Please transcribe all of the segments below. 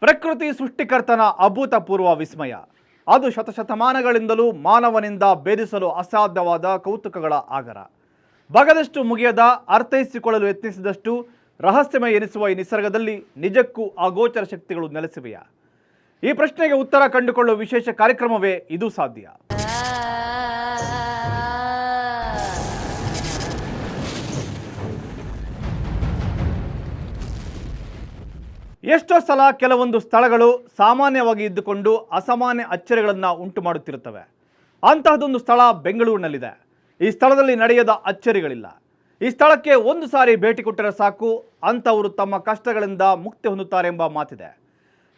ಪ್ರಕೃತಿ ಸೃಷ್ಟಿಕರ್ತನ ಅಭೂತಪೂರ್ವ ವಿಸ್ಮಯ. ಅದು ಶತಶತಮಾನಗಳಿಂದಲೂ ಮಾನವನಿಂದ ಭೇದಿಸಲು ಅಸಾಧ್ಯವಾದ ಕೌತುಕಗಳ ಆಗರ. ಬಗದಷ್ಟು ಮುಗಿಯದ, ಅರ್ಥೈಸಿಕೊಳ್ಳಲು ಯತ್ನಿಸಿದಷ್ಟು ರಹಸ್ಯಮಯ ಎನಿಸುವ ಈ ನಿಸರ್ಗದಲ್ಲಿ ನಿಜಕ್ಕೂ ಅಗೋಚರ ಶಕ್ತಿಗಳು ನೆಲೆಸಿವೆಯಾ? ಈ ಪ್ರಶ್ನೆಗೆ ಉತ್ತರ ಕಂಡುಕೊಳ್ಳುವ ವಿಶೇಷ ಕಾರ್ಯಕ್ರಮವೇ ಇದು ಸಾಧ್ಯ. ಎಷ್ಟೋ ಸಲ ಕೆಲವೊಂದು ಸ್ಥಳಗಳು ಸಾಮಾನ್ಯವಾಗಿ ಇದ್ದುಕೊಂಡು ಅಸಾಮಾನ್ಯ ಅಚ್ಚರಿಗಳನ್ನು ಉಂಟು ಮಾಡುತ್ತಿರುತ್ತವೆ. ಅಂತಹದೊಂದು ಸ್ಥಳ ಬೆಂಗಳೂರಿನಲ್ಲಿದೆ. ಈ ಸ್ಥಳದಲ್ಲಿ ನಡೆಯದ ಅಚ್ಚರಿಗಳಿಲ್ಲ. ಈ ಸ್ಥಳಕ್ಕೆ ಒಂದು ಸಾರಿ ಭೇಟಿ ಕೊಟ್ಟರೆ ಸಾಕು, ಅಂಥವರು ತಮ್ಮ ಕಷ್ಟಗಳಿಂದ ಮುಕ್ತಿ ಹೊಂದುತ್ತಾರೆ ಎಂಬ ಮಾತಿದೆ.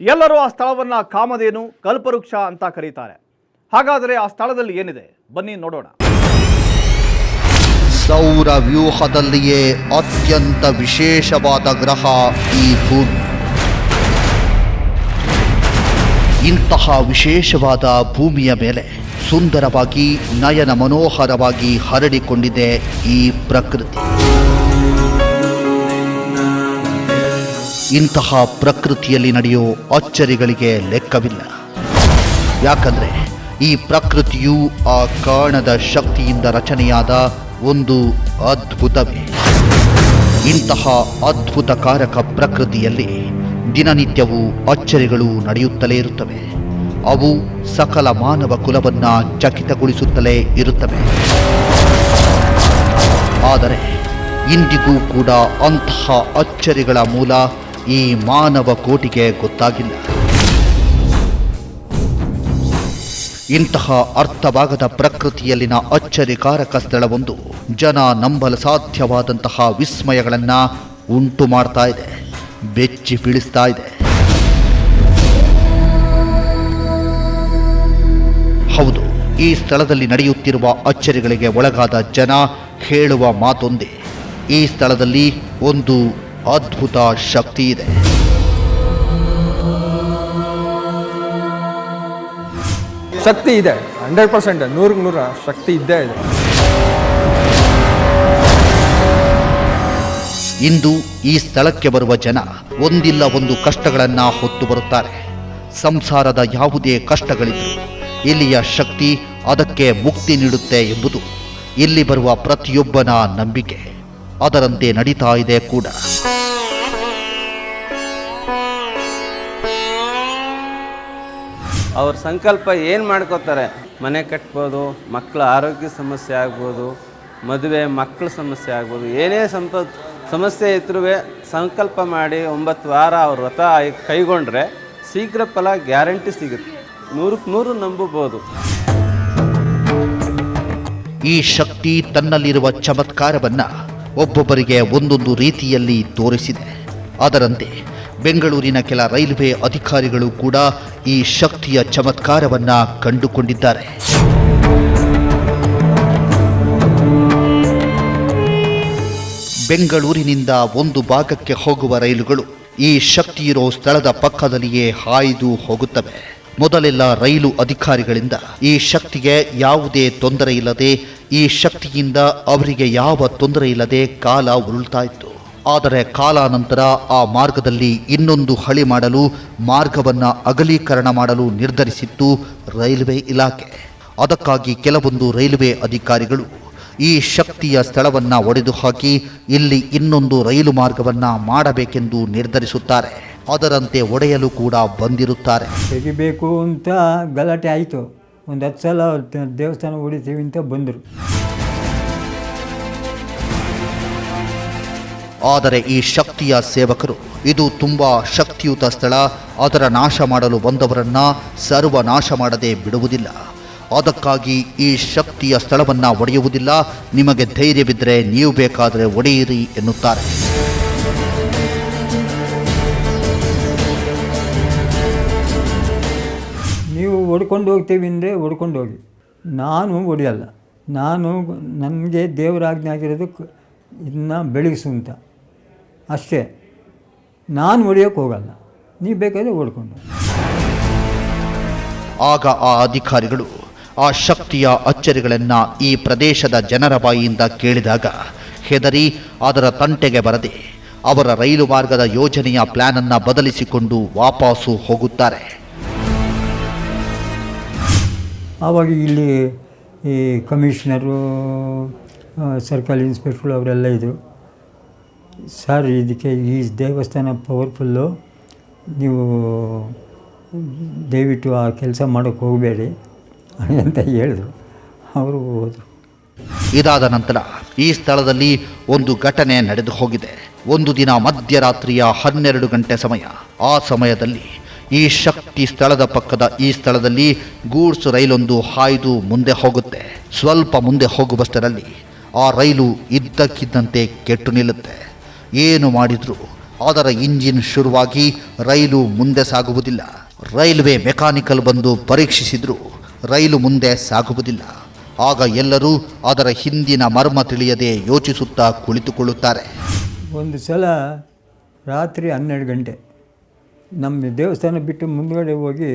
ಎಲ್ಲರೂ ಆ ಸ್ಥಳವನ್ನು ಕಾಮಧೇನು, ಕಲ್ಪವೃಕ್ಷ ಅಂತ ಕರೀತಾರೆ. ಹಾಗಾದರೆ ಆ ಸ್ಥಳದಲ್ಲಿ ಏನಿದೆ? ಬನ್ನಿ ನೋಡೋಣ. ಸೌರ ವ್ಯೂಹದಲ್ಲಿಯೇ ಅತ್ಯಂತ ವಿಶೇಷವಾದ ಗ್ರಹ ಈ ಭೂಮಿ. ಇಂತಹ ವಿಶೇಷವಾದ ಭೂಮಿಯ ಮೇಲೆ ಸುಂದರವಾಗಿ, ನಯನ ಮನೋಹರವಾಗಿ ಹರಡಿಕೊಂಡಿದೆ ಈ ಪ್ರಕೃತಿ. ಇಂತಹ ಪ್ರಕೃತಿಯಲ್ಲಿ ನಡೆಯೋ ಅಚ್ಚರಿಗಳಿಗೆ ಲೆಕ್ಕವಿಲ್ಲ. ಯಾಕಂದ್ರೆ ಈ ಪ್ರಕೃತಿಯು ಆ ಕಾಣದ ಶಕ್ತಿಯಿಂದ ರಚನೆಯಾದ ಒಂದು ಅದ್ಭುತವೇ. ಇಂತಹ ಅದ್ಭುತಕಾರಕ ಪ್ರಕೃತಿಯಲ್ಲಿ ದಿನನಿತ್ಯವೂ ಅಚ್ಚರಿಗಳು ನಡೆಯುತ್ತಲೇ ಇರುತ್ತವೆ. ಅವು ಸಕಲ ಮಾನವ ಕುಲವನ್ನ ಚಕಿತಗೊಳಿಸುತ್ತಲೇ ಇರುತ್ತವೆ. ಆದರೆ ಇಂದಿಗೂ ಕೂಡ ಅಂತಹ ಅಚ್ಚರಿಗಳ ಮೂಲ ಈ ಮಾನವ ಕೋಟಿಗೆ ಗೊತ್ತಾಗಿಲ್ಲ. ಇಂತಹ ಅರ್ಥವಾಗದ ಪ್ರಕೃತಿಯಲ್ಲಿನ ಅಚ್ಚರಿಕಾರಕ ಸ್ಥಳವೊಂದು ಜನ ನಂಬಲು ಸಾಧ್ಯವಾದಂತಹ ವಿಸ್ಮಯಗಳನ್ನು ಉಂಟು ಮಾಡ್ತಾ ಇದೆ, ಬೆಚ್ಚಿ ಬೀಳಿಸ್ತಾ ಇದೆ. ಹೌದು, ಈ ಸ್ಥಳದಲ್ಲಿ ನಡೆಯುತ್ತಿರುವ ಅಚ್ಚರಿಗಳಿಗೆ ಒಳಗಾದ ಜನ ಹೇಳುವ ಮಾತೊಂದೇ, ಈ ಸ್ಥಳದಲ್ಲಿ ಒಂದು ಅದ್ಭುತ ಶಕ್ತಿ ಇದೆ. ಶಕ್ತಿ ಇದೆ, 100%, 100% ಶಕ್ತಿ ಇದ್ದೇ ಇದೆ. ಇಂದು ಈ ಸ್ಥಳಕ್ಕೆ ಬರುವ ಜನ ಒಂದಿಲ್ಲ ಒಂದು ಕಷ್ಟಗಳನ್ನು ಹೊತ್ತು ಬರುತ್ತಾರೆ. ಸಂಸಾರದ ಯಾವುದೇ ಕಷ್ಟಗಳಿದ್ದರೂ ಇಲ್ಲಿಯ ಶಕ್ತಿ ಅದಕ್ಕೆ ಮುಕ್ತಿ ನೀಡುತ್ತೆ ಎಂಬುದು ಇಲ್ಲಿ ಬರುವ ಪ್ರತಿಯೊಬ್ಬನ ನಂಬಿಕೆ. ಅದರಂತೆ ನಡೀತಾ ಇದೆ ಕೂಡ. ಅವ್ರ ಸಂಕಲ್ಪ ಏನು ಮಾಡ್ಕೋತಾರೆ, ಮನೆ ಕಟ್ಬೋದು, ಮಕ್ಕಳ ಆರೋಗ್ಯ ಸಮಸ್ಯೆ ಆಗ್ಬೋದು, ಮದುವೆ ಮಕ್ಕಳ ಸಮಸ್ಯೆ ಆಗ್ಬೋದು, ಏನೇ ಸಮಸ್ಯೆ ಇದ್ರೂ ಸಂಕಲ್ಪ ಮಾಡಿ 9 ವಾರ ಅವ್ರ ವ್ರತ ಕೈಗೊಂಡ್ರೆ ಶೀಘ್ರ ಫಲ ಗ್ಯಾರಂಟಿ ಸಿಗುತ್ತೆ. 100ಕ್ಕೆ 100 ನಂಬಬಹುದು. ಈ ಶಕ್ತಿ ತನ್ನಲ್ಲಿರುವ ಚಮತ್ಕಾರವನ್ನು ಒಬ್ಬೊಬ್ಬರಿಗೆ ಒಂದೊಂದು ರೀತಿಯಲ್ಲಿ ತೋರಿಸಿದೆ. ಅದರಂತೆ ಬೆಂಗಳೂರಿನ ಕೆಲ ರೈಲ್ವೆ ಅಧಿಕಾರಿಗಳು ಕೂಡ ಈ ಶಕ್ತಿಯ ಚಮತ್ಕಾರವನ್ನು ಕಂಡುಕೊಂಡಿದ್ದಾರೆ. ಬೆಂಗಳೂರಿನಿಂದ ಒಂದು ಭಾಗಕ್ಕೆ ಹೋಗುವ ರೈಲುಗಳು ಈ ಶಕ್ತಿಯಿರೋ ಸ್ಥಳದ ಪಕ್ಕದಲ್ಲಿಯೇ ಹಾಯ್ದು ಹೋಗುತ್ತವೆ. ಮೊದಲೆಲ್ಲ ರೈಲು ಅಧಿಕಾರಿಗಳಿಂದ ಈ ಶಕ್ತಿಗೆ ಯಾವುದೇ ತೊಂದರೆ ಇಲ್ಲದೆ, ಈ ಶಕ್ತಿಯಿಂದ ಅವರಿಗೆ ಯಾವ ತೊಂದರೆ ಇಲ್ಲದೆ ಕಾಲ ಉರುಳ್ತಾ ಇತ್ತು. ಆದರೆ ಕಾಲಾನಂತರ ಆ ಮಾರ್ಗದಲ್ಲಿ ಇನ್ನೊಂದು ಹಳಿ ಮಾಡಲು, ಮಾರ್ಗವನ್ನು ಅಗಲೀಕರಣ ಮಾಡಲು ನಿರ್ಧರಿಸಿತ್ತು ರೈಲ್ವೆ ಇಲಾಖೆ. ಅದಕ್ಕಾಗಿ ಕೆಲವೊಂದು ರೈಲ್ವೆ ಅಧಿಕಾರಿಗಳು ಈ ಶಕ್ತಿಯ ಸ್ಥಳವನ್ನು ಒಡೆದು ಹಾಕಿ ಇಲ್ಲಿ ಇನ್ನೊಂದು ರೈಲು ಮಾರ್ಗವನ್ನು ಮಾಡಬೇಕೆಂದು ನಿರ್ಧರಿಸುತ್ತಾರೆ. ಅದರಂತೆ ಒಡೆಯಲು ಕೂಡ ಬಂದಿರುತ್ತಾರೆ. ತೆಗಿಬೇಕು ಅಂತ ಗಲಾಟೆ ಆಯಿತು. ಒಂದು 10 ಸಲ ದೇವಸ್ಥಾನ ಹೊಡಿತೀವಿ ಅಂತ ಬಂದರು. ಆದರೆ ಈ ಶಕ್ತಿಯ ಸೇವಕರು ಇದು ತುಂಬ ಶಕ್ತಿಯುತ ಸ್ಥಳ, ಅದರ ನಾಶ ಮಾಡಲು ಬಂದವರನ್ನ ಸರ್ವನಾಶ ಮಾಡದೆ ಬಿಡುವುದಿಲ್ಲ. ಅದಕ್ಕಾಗಿ ಈ ಶಕ್ತಿಯ ಸ್ಥಳವನ್ನು ಒಡೆಯುವುದಿಲ್ಲ, ನಿಮಗೆ ಧೈರ್ಯವಿದ್ದರೆ ನೀವು ಬೇಕಾದರೆ ಒಡೆಯಿರಿ ಎನ್ನುತ್ತಾರೆ. ನೀವು ಹೊಡ್ಕೊಂಡು ಹೋಗ್ತೀವಿ ಅಂದರೆ ಹೊಡ್ಕೊಂಡು ಹೋಗಿ, ನಾನು ಹೊಡೆಯಲ್ಲ. ನನಗೆ ದೇವರಾಜ್ಞೆ ಆಗಿರೋದು ಇದನ್ನ ಬೆಳಗಿಸು ಅಂತ ಅಷ್ಟೇ. ನಾನು ಹೊಡೆಯೋಕ್ಕೆ ಹೋಗಲ್ಲ, ನೀವು ಬೇಕಾದರೆ ಹೊಡ್ಕೊಂಡು. ಆಗ ಆ ಅಧಿಕಾರಿಗಳು ಆ ಶಕ್ತಿಯ ಅಚ್ಚರಿಗಳನ್ನು ಈ ಪ್ರದೇಶದ ಜನರ ಬಾಯಿಯಿಂದ ಕೇಳಿದಾಗ ಹೆದರಿ ಅದರ ತಂಟೆಗೆ ಬರದೆ ಅವರ ರೈಲು ಮಾರ್ಗದ ಯೋಜನೆಯ ಪ್ಲಾನ್ ಅನ್ನ ಬದಲಿಸಿಕೊಂಡು ವಾಪಸ್ಸು ಹೋಗುತ್ತಾರೆ. ಆವಾಗ ಇಲ್ಲಿ ಈ ಕಮಿಷನರು, ಸರ್ಕಲ್ ಇನ್ಸ್ಪೆಕ್ಟ್ರು ಅವರೆಲ್ಲ ಇದ್ದರು. ಸರ್, ಇದಕ್ಕೆ ಈ ದೇವಸ್ಥಾನ ಪವರ್ಫುಲ್ಲು, ನೀವು ದಯವಿಟ್ಟು ಆ ಕೆಲಸ ಮಾಡೋಕ್ಕೆ ಹೋಗಬೇಡಿ ಅಂತ ಹೇಳಿದ್ರು. ಅವರು ಹೋದರು. ಇದಾದ ನಂತರ ಈ ಸ್ಥಳದಲ್ಲಿ ಒಂದು ಘಟನೆ ನಡೆದು ಹೋಗಿದೆ. ಒಂದು ದಿನ ಮಧ್ಯರಾತ್ರಿಯ 12 ಗಂಟೆ ಸಮಯ. ಆ ಸಮಯದಲ್ಲಿ ಈ ಶಕ್ತಿ ಸ್ಥಳದ ಪಕ್ಕದ ಈ ಸ್ಥಳದಲ್ಲಿ ಗೂಡ್ಸ್ ರೈಲೊಂದು ಹಾಯ್ದು ಮುಂದೆ ಹೋಗುತ್ತೆ. ಸ್ವಲ್ಪ ಮುಂದೆ ಹೋಗುವಷ್ಟರಲ್ಲಿ ಆ ರೈಲು ಇದ್ದಕ್ಕಿದ್ದಂತೆ ಕೆಟ್ಟು ನಿಲ್ಲುತ್ತೆ. ಏನು ಮಾಡಿದ್ರು ಅದರ ಇಂಜಿನ್ ಶುರುವಾಗಿ ರೈಲು ಮುಂದೆ ಸಾಗುವುದಿಲ್ಲ. ರೈಲ್ವೆ ಮೆಕ್ಯಾನಿಕಲ್ ಬಂದು ಪರೀಕ್ಷಿಸಿದ್ರು ರೈಲು ಮುಂದೆ ಸಾಗುವುದಿಲ್ಲ. ಆಗ ಎಲ್ಲರೂ ಅದರ ಹಿಂದಿನ ಮರ್ಮ ತಿಳಿಯದೆ ಯೋಚಿಸುತ್ತಾ ಕುಳಿತುಕೊಳ್ಳುತ್ತಾರೆ. ಒಂದು ಸಲ ರಾತ್ರಿ 12 ಗಂಟೆ ನಮ್ಮ ದೇವಸ್ಥಾನ ಬಿಟ್ಟು ಮುಂದುಗಡೆ ಹೋಗಿ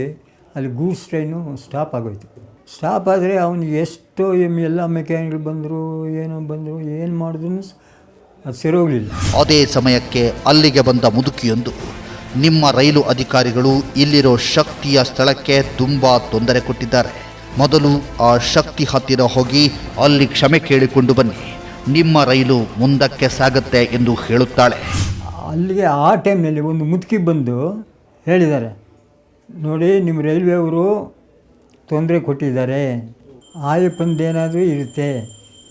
ಅಲ್ಲಿ ಗೂಡ್ಸ್ ಟ್ರೈನು ಸ್ಟಾಪ್ ಆಗೋಯ್ತು. ಸ್ಟಾಪ್ ಆದರೆ ಅವನು ಎಷ್ಟೋ ಎಲ್ಲ ಮೆಕ್ಯಾನಿಕ್ಗಳು ಬಂದರು, ಏನೋ ಬಂದರು, ಏನು ಮಾಡಿದ್ರು ಅದು ಸರೋಗಲಿಲ್ಲ. ಅದೇ ಸಮಯಕ್ಕೆ ಅಲ್ಲಿಗೆ ಬಂದ ಮುದುಕಿಯೊಂದು, ನಿಮ್ಮ ರೈಲು ಅಧಿಕಾರಿಗಳು ಇಲ್ಲಿರೋ ಶಕ್ತಿಯ ಸ್ಥಳಕ್ಕೆ ತುಂಬ ತೊಂದರೆ ಕೊಟ್ಟಿದ್ದಾರೆ, ಮೊದಲು ಆ ಶಕ್ತಿ ಹತ್ತಿರ ಹೋಗಿ ಅಲ್ಲಿ ಕ್ಷಮೆ ಕೇಳಿಕೊಂಡು ಬನ್ನಿ, ನಿಮ್ಮ ರೈಲು ಮುಂದಕ್ಕೆ ಸಾಗುತ್ತೆ ಎಂದು ಹೇಳುತ್ತಾಳೆ. ಅಲ್ಲಿಗೆ ಆ ಟೈಮ್ನಲ್ಲಿ ಒಂದು ಮುದುಕಿ ಬಂದು ಹೇಳಿದ್ದಾರೆ, ನೋಡಿ ನಿಮ್ಮ ರೈಲ್ವೆ ಅವರು ತೊಂದರೆ ಕೊಟ್ಟಿದ್ದಾರೆ, ಆಯಪ್ಪಂದೇನಾದರೂ ಇರುತ್ತೆ,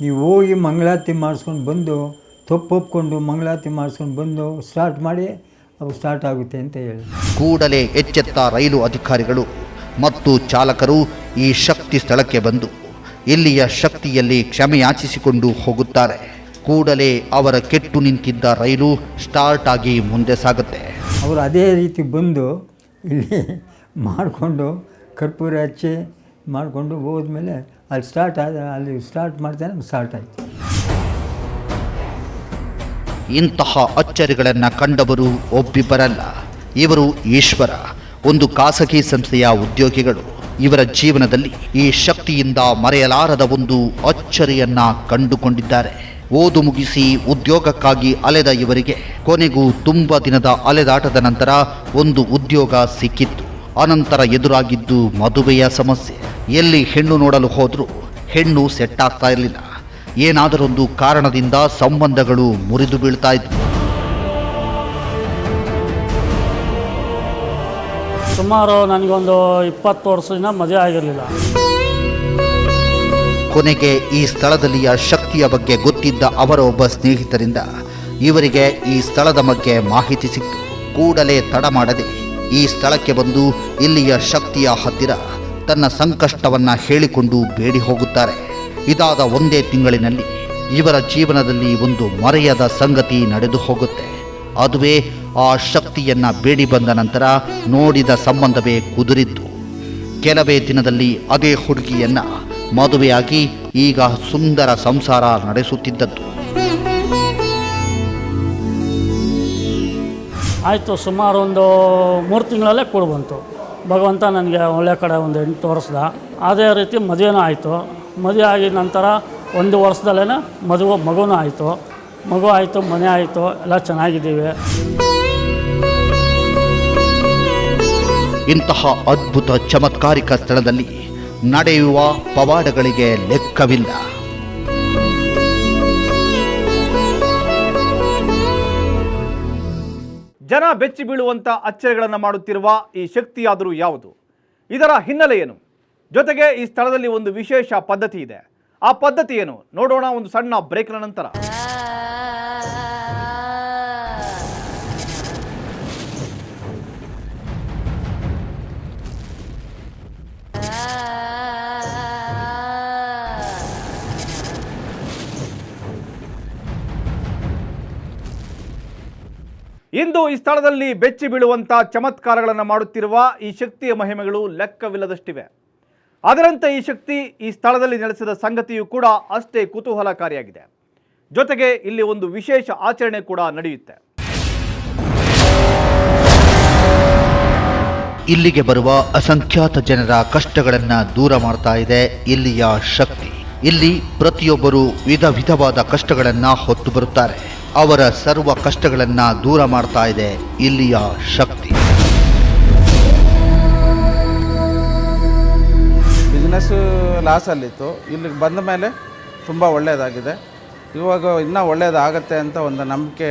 ನೀವು ಹೋಗಿ ಮಂಗಳಾರತಿ ಮಾಡಿಸ್ಕೊಂಡು ಬಂದು ಒಪ್ಕೊಂಡು ಮಂಗಳಾರತಿ ಮಾಡಿಸ್ಕೊಂಡು ಬಂದು ಸ್ಟಾರ್ಟ್ ಮಾಡಿ ಅವು ಸ್ಟಾರ್ಟ್ ಆಗುತ್ತೆ ಅಂತ ಹೇಳಿ. ಕೂಡಲೇ ಎಚ್ಚೆತ್ತ ರೈಲು ಅಧಿಕಾರಿಗಳು ಮತ್ತು ಚಾಲಕರು ಈ ಶಕ್ತಿ ಸ್ಥಳಕ್ಕೆ ಬಂದು ಇಲ್ಲಿಯ ಶಕ್ತಿಯಲ್ಲಿ ಕ್ಷಮೆಯಾಚಿಸಿಕೊಂಡು ಹೋಗುತ್ತಾರೆ. ಕೂಡಲೇ ಅವರ ಕೆಟ್ಟು ನಿಂತಿದ್ದ ರೈಲು ಸ್ಟಾರ್ಟ್ ಆಗಿ ಮುಂದೆ ಸಾಗುತ್ತೆ. ಅವರು ಅದೇ ರೀತಿ ಬಂದು ಇಲ್ಲಿ ಮಾಡಿಕೊಂಡು ಕರ್ಪೂರ ಹಚ್ಚಿ ಮಾಡಿಕೊಂಡು ಹೋದ್ಮೇಲೆ ಅಲ್ಲಿ ಸ್ಟಾರ್ಟ್ ಮಾಡ್ತಾನೆ ಸ್ಟಾರ್ಟ್ ಆಯಿತು. ಇಂತಹ ಅಚ್ಚರಿಗಳನ್ನು ಕಂಡವರು ಒಬ್ಬಿಬ್ಬರಲ್ಲ. ಇವರು ಈಶ್ವರ, ಒಂದು ಖಾಸಗಿ ಸಂಸ್ಥೆಯ ಉದ್ಯೋಗಿಗಳು. ಇವರ ಜೀವನದಲ್ಲಿ ಈ ಶಕ್ತಿಯಿಂದ ಮರೆಯಲಾರದ ಒಂದು ಅಚ್ಚರಿಯನ್ನ ಕಂಡುಕೊಂಡಿದ್ದಾರೆ. ಓದು ಮುಗಿಸಿ ಉದ್ಯೋಗಕ್ಕಾಗಿ ಅಲೆದ ಇವರಿಗೆ ಕೊನೆಗೂ ತುಂಬ ದಿನದ ಅಲೆದಾಟದ ನಂತರ ಒಂದು ಉದ್ಯೋಗ ಸಿಕ್ಕಿತ್ತು. ಅನಂತರ ಎದುರಾಗಿದ್ದು ಮದುವೆಯ ಸಮಸ್ಯೆ. ಎಲ್ಲಿ ಹೆಣ್ಣು ನೋಡಲು ಹೋದರೂ ಹೆಣ್ಣು ಸೆಟ್ ಆಗ್ತಾ ಇರಲಿಲ್ಲ. ಏನಾದರೊಂದು ಕಾರಣದಿಂದ ಸಂಬಂಧಗಳು ಮುರಿದು ಬೀಳ್ತಾ ಇದ್ವು. ಸುಮಾರು ನನಗೊಂದು 20 ವರ್ಷದಿಂದ ಮದುವೆ ಆಗಿರಲಿಲ್ಲ. ಕೊನೆಗೆ ಈ ಸ್ಥಳದಲ್ಲಿಯ ಶಕ್ತಿಯ ಬಗ್ಗೆ ಗೊತ್ತಿದ್ದ ಅವರ ಒಬ್ಬ ಸ್ನೇಹಿತರಿಂದ ಇವರಿಗೆ ಈ ಸ್ಥಳದ ಬಗ್ಗೆ ಮಾಹಿತಿ ಸಿಕ್ತು. ಕೂಡಲೇ ತಡ ಮಾಡದೆ ಈ ಸ್ಥಳಕ್ಕೆ ಬಂದು ಇಲ್ಲಿಯ ಶಕ್ತಿಯ ಹತ್ತಿರ ತನ್ನ ಸಂಕಷ್ಟವನ್ನ ಹೇಳಿಕೊಂಡು ಬೇಡಿ ಹೋಗುತ್ತಾರೆ. ಇದಾದ ಒಂದೇ ತಿಂಗಳಿನಲ್ಲಿ ಇವರ ಜೀವನದಲ್ಲಿ ಒಂದು ಮರೆಯದ ಸಂಗತಿ ನಡೆದು ಹೋಗುತ್ತೆ. ಅದುವೇ ಆ ಶಕ್ತಿಯನ್ನ ಬೇಡಿ ಬಂದ ನಂತರ ನೋಡಿದ ಸಂಬಂಧವೇ ಕುದುರಿದ್ದು. ಕೆಲವೇ ದಿನದಲ್ಲಿ ಅದೇ ಹುಡುಗಿಯನ್ನ ಮದುವೆಯಾಗಿ ಈಗ ಸುಂದರ ಸಂಸಾರ ನಡೆಸುತ್ತಿದ್ದದ್ದು. ಆಯಿತು, ಸುಮಾರು ಒಂದು 3 ತಿಂಗಳಲ್ಲೇ ಕೂಡ ಬಂತು. ಭಗವಂತ ನನಗೆ ಒಳ್ಳೆ ಕಡೆ ಒಂದು 8 ವರ್ಷದ ಅದೇ ರೀತಿ ಮದುವೆನೂ ಆಯಿತು. ಮದುವೆ ಆಗಿದ ನಂತರ 1 ವರ್ಷದಲ್ಲೇ ಮಗುನೂ ಆಯಿತು. ಮಗು ಆಯಿತು, ಮನೆ ಆಯಿತು, ಎಲ್ಲ ಚೆನ್ನಾಗಿದ್ದೀವಿ. ಇಂತಹ ಅದ್ಭುತ ಚಮತ್ಕಾರಿಕ ಸ್ಥಳದಲ್ಲಿ ನಡೆಯುವ ಪವಾಡಗಳಿಗೆ ಲೆಕ್ಕವಿಲ್ಲ. ಜನ ಬೆಚ್ಚಿ ಬೀಳುವಂಥ ಅಚ್ಚರಿಗಳನ್ನು ಮಾಡುತ್ತಿರುವ ಈ ಶಕ್ತಿಯಾದರೂ ಯಾವುದು? ಇದರ ಹಿನ್ನೆಲೆ ಏನು? ಜೊತೆಗೆ ಈ ಸ್ಥಳದಲ್ಲಿ ಒಂದು ವಿಶೇಷ ಪದ್ಧತಿ ಇದೆ. ಆ ಪದ್ಧತಿ ಏನು ನೋಡೋಣ ಒಂದು ಸಣ್ಣ ಬ್ರೇಕ್ನ ನಂತರ. ಇಂದು ಈ ಸ್ಥಳದಲ್ಲಿ ಬೆಚ್ಚಿ ಬೀಳುವಂಥ ಚಮತ್ಕಾರಗಳನ್ನು ಮಾಡುತ್ತಿರುವ ಈ ಶಕ್ತಿಯ ಮಹಿಮೆಗಳು ಲೆಕ್ಕವಿಲ್ಲದಷ್ಟಿವೆ. ಅದರಂತೆ ಈ ಶಕ್ತಿ ಈ ಸ್ಥಳದಲ್ಲಿ ನೆಲೆಸಿದ ಸಂಗತಿಯು ಕೂಡ ಅಷ್ಟೇ ಕುತೂಹಲಕಾರಿಯಾಗಿದೆ. ಜೊತೆಗೆ ಇಲ್ಲಿ ಒಂದು ವಿಶೇಷ ಆಚರಣೆ ಕೂಡ ನಡೆಯುತ್ತೆ. ಇಲ್ಲಿಗೆ ಬರುವ ಅಸಂಖ್ಯಾತ ಜನರ ಕಷ್ಟಗಳನ್ನು ದೂರ ಮಾಡ್ತಾ ಇದೆ ಇಲ್ಲಿಯ ಶಕ್ತಿ. ಇಲ್ಲಿ ಪ್ರತಿಯೊಬ್ಬರು ವಿಧವಾದ ಕಷ್ಟಗಳನ್ನು ಹೊತ್ತು ಬರುತ್ತಾರೆ. ಅವರ ಸರ್ವ ಕಷ್ಟಗಳನ್ನು ದೂರ ಮಾಡ್ತಾ ಇದೆ ಇಲ್ಲಿಯ ಶಕ್ತಿ. ಬಿಸ್ನೆಸ್ಸು ಲಾಸಲ್ಲಿತ್ತು, ಇಲ್ಲಿಗೆ ಬಂದ ಮೇಲೆ ತುಂಬ ಒಳ್ಳೆಯದಾಗಿದೆ. ಇವಾಗ ಇನ್ನೂ ಒಳ್ಳೆಯದಾಗತ್ತೆ ಅಂತ ಒಂದು ನಂಬಿಕೆ.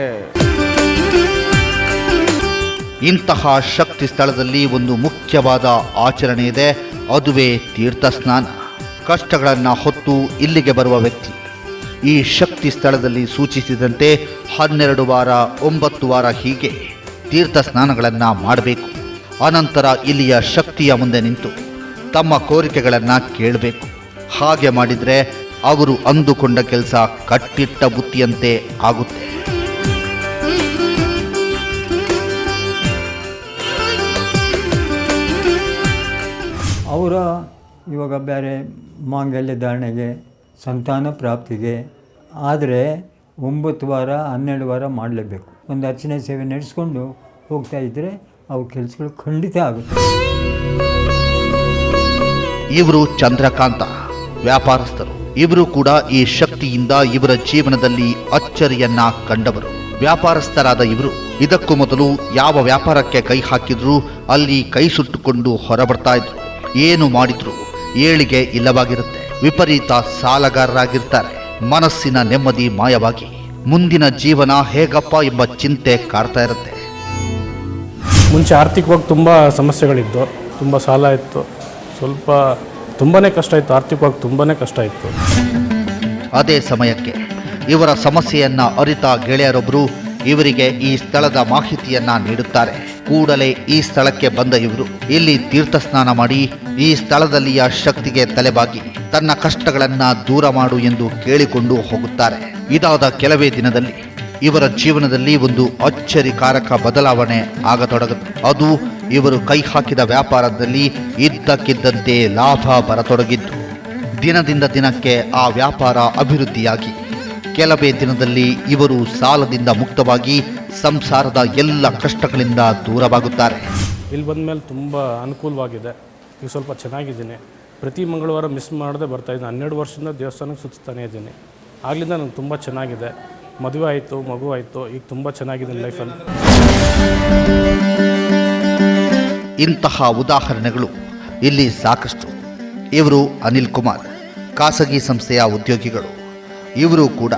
ಇಂತಹ ಶಕ್ತಿ ಸ್ಥಳದಲ್ಲಿ ಒಂದು ಮುಖ್ಯವಾದ ಆಚರಣೆ ಇದೆ, ಅದುವೇ ತೀರ್ಥ ಸ್ನಾನ. ಕಷ್ಟಗಳನ್ನು ಹೊತ್ತು ಇಲ್ಲಿಗೆ ಬರುವ ವ್ಯಕ್ತಿ ಈ ಶಕ್ತಿ ಸ್ಥಳದಲ್ಲಿ ಸೂಚಿಸಿದಂತೆ 12 ವಾರ 9 ವಾರ ಹೀಗೆ ತೀರ್ಥ ಸ್ನಾನಗಳನ್ನು ಮಾಡಬೇಕು. ಅನಂತರ ಇಲ್ಲಿಯ ಶಕ್ತಿಯ ಮುಂದೆ ನಿಂತು ತಮ್ಮ ಕೋರಿಕೆಗಳನ್ನು ಕೇಳಬೇಕು. ಹಾಗೆ ಮಾಡಿದರೆ ಅವರು ಅಂದುಕೊಂಡ ಕೆಲಸ ಕಟ್ಟಿಟ್ಟ ಬುತ್ತಿಯಂತೆ ಆಗುತ್ತೆ. ಅವರ ಇವಾಗ ಬೇರೆ ಮಾಂಗಲ್ಯ ಧಾರಣೆಗೆ, ಸಂತಾನ ಪ್ರಾಪ್ತಿಗೆ ಆದರೆ 9 ವಾರ 12 ವಾರ ಮಾಡಲೇಬೇಕು. ಒಂದು ಅರ್ಚನೆ ಸೇವೆ ನಡೆಸ್ಕೊಂಡು ಹೋಗ್ತಾ ಇದ್ದರೆ ಅವು ಕೆಲಸಗಳು ಖಂಡಿತ ಆಗುತ್ತೆ. ಇವರು ಚಂದ್ರಕಾಂತ, ವ್ಯಾಪಾರಸ್ಥರು. ಇವರು ಕೂಡ ಈ ಶಕ್ತಿಯಿಂದ ಇವರ ಜೀವನದಲ್ಲಿ ಅಚ್ಚರಿಯನ್ನ ಕಂಡವರು. ವ್ಯಾಪಾರಸ್ಥರಾದ ಇವರು ಇದಕ್ಕೂ ಮೊದಲು ಯಾವ ವ್ಯಾಪಾರಕ್ಕೆ ಕೈ ಹಾಕಿದ್ರೂ ಅಲ್ಲಿ ಕೈ ಸುಟ್ಟುಕೊಂಡು ಹೊರಬರ್ತಾ ಇದ್ರು. ಏನು ಮಾಡಿದ್ರು ಏಳಿಗೆ ಇಲ್ಲವಾಗಿರುತ್ತೆ. ವಿಪರೀತ ಸಾಲಗಾರರಾಗಿರ್ತಾರೆ. ಮನಸ್ಸಿನ ನೆಮ್ಮದಿ ಮಾಯವಾಗಿ ಮುಂದಿನ ಜೀವನ ಹೇಗಪ್ಪ ಎಂಬ ಚಿಂತೆ ಕಾಡ್ತಾ ಇರುತ್ತೆ. ಮುಂಚೆ ಆರ್ಥಿಕವಾಗಿ ತುಂಬ ಸಮಸ್ಯೆಗಳಿದ್ದು, ತುಂಬ ಸಾಲ ಇತ್ತು, ಸ್ವಲ್ಪ ತುಂಬಾ ಕಷ್ಟ ಇತ್ತು, ಆರ್ಥಿಕವಾಗಿ ತುಂಬಾ ಕಷ್ಟ ಇತ್ತು. ಅದೇ ಸಮಯಕ್ಕೆ ಇವರ ಸಮಸ್ಯೆಯನ್ನ ಅರಿತ ಗೆಳೆಯರೊಬ್ಬರು ಇವರಿಗೆ ಈ ಸ್ಥಳದ ಮಾಹಿತಿಯನ್ನ ನೀಡುತ್ತಾರೆ. ಕೂಡಲೇ ಈ ಸ್ಥಳಕ್ಕೆ ಬಂದ ಇವರು ಇಲ್ಲಿ ತೀರ್ಥ ಸ್ನಾನ ಮಾಡಿ ಈ ಸ್ಥಳದಲ್ಲಿಯ ಶಕ್ತಿಗೆ ತಲೆಬಾಗಿ ತನ್ನ ಕಷ್ಟಗಳನ್ನ ದೂರ ಮಾಡು ಎಂದು ಕೇಳಿಕೊಂಡು ಹೋಗುತ್ತಾರೆ. ಇದಾದ ಕೆಲವೇ ದಿನದಲ್ಲಿ ಇವರ ಜೀವನದಲ್ಲಿ ಒಂದು ಅಚ್ಚರಿಕಾರಕ ಬದಲಾವಣೆ ಆಗತೊಡಗಿತು. ಅದು ಇವರು ಕೈ ಹಾಕಿದ ವ್ಯಾಪಾರದಲ್ಲಿ ಇದ್ದಕ್ಕಿದ್ದಂತೆ ಲಾಭ ಬರತೊಡಗಿದ್ದು. ದಿನದಿಂದ ದಿನಕ್ಕೆ ಆ ವ್ಯಾಪಾರ ಅಭಿವೃದ್ಧಿಯಾಗಿ ಕೆಲವೇ ದಿನದಲ್ಲಿ ಇವರು ಸಾಲದಿಂದ ಮುಕ್ತವಾಗಿ ಸಂಸಾರದ ಎಲ್ಲ ಕಷ್ಟಗಳಿಂದ ದೂರವಾಗುತ್ತಾರೆ. ಇಲ್ಲಿ ಬಂದ ಮೇಲೆ ತುಂಬ ಅನುಕೂಲವಾಗಿದೆ. ಈಗ ಸ್ವಲ್ಪ ಚೆನ್ನಾಗಿದ್ದೀನಿ. ಪ್ರತಿ ಮಂಗಳವಾರ ಮಿಸ್ ಮಾಡದೆ ಬರ್ತಾಯಿದ್ದೀನಿ. 12 ವರ್ಷದಿಂದ ದೇವಸ್ಥಾನಕ್ಕೆ ಸುತ್ತಾನೇ ಇದ್ದೀನಿ. ಆಗಲಿಂದ ನನಗೆ ತುಂಬ ಚೆನ್ನಾಗಿದೆ. ಮದುವೆ ಆಯಿತು, ಮಗು ಆಯಿತು, ಈಗ ತುಂಬ ಚೆನ್ನಾಗಿದೆ ಲೈಫಲ್ಲಿ. ಇಂತಹ ಉದಾಹರಣೆಗಳು ಇಲ್ಲಿ ಸಾಕಷ್ಟು. ಇವರು ಅನಿಲ್ ಕುಮಾರ್, ಖಾಸಗಿ ಸಂಸ್ಥೆಯ ಉದ್ಯೋಗಿಗಳು. ಇವರು ಕೂಡ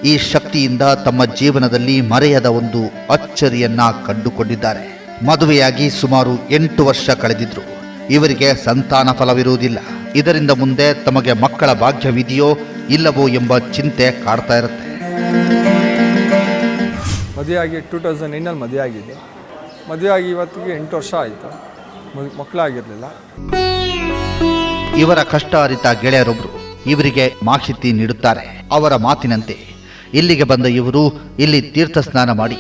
ಈ ಶಕ್ತಿಯಿಂದ ತಮ್ಮ ಜೀವನದಲ್ಲಿ ಮರೆಯದ ಒಂದು ಅಚ್ಚರಿಯನ್ನ ಕಂಡುಕೊಂಡಿದ್ದಾರೆ. ಮದುವೆಯಾಗಿ ಸುಮಾರು 8 ವರ್ಷ ಕಳೆದಿದ್ರು. ಇವರಿಗೆ ಸಂತಾನ ಫಲವಿರುವುದಿಲ್ಲ. ಇದರಿಂದ ಮುಂದೆ ತಮಗೆ ಮಕ್ಕಳ ಭಾಗ್ಯವಿದೆಯೋ ಇಲ್ಲವೋ ಎಂಬ ಚಿಂತೆ ಕಾಡ್ತಾ ಇರುತ್ತೆ. ಮದುವೆಯಾಗಿ 2009 ಮದುವೆ ಆಗಿದೆ. ಮದುವೆಯಾಗಿ ಇವತ್ತಿಗೆ 8 ವರ್ಷ ಆಯಿತು. ಮಕ್ಕಳಾಗಿರಲಿಲ್ಲ. ಇವರ ಕಷ್ಟ ಅರಿತ ಗೆಳೆಯರೊಬ್ಬರು ಇವರಿಗೆ ಮಾಹಿತಿ ನೀಡುತ್ತಾರೆ. ಅವರ ಮಾತಿನಂತೆ ಇಲ್ಲಿಗೆ ಬಂದ ಇವರು ಇಲ್ಲಿ ತೀರ್ಥ ಸ್ನಾನ ಮಾಡಿ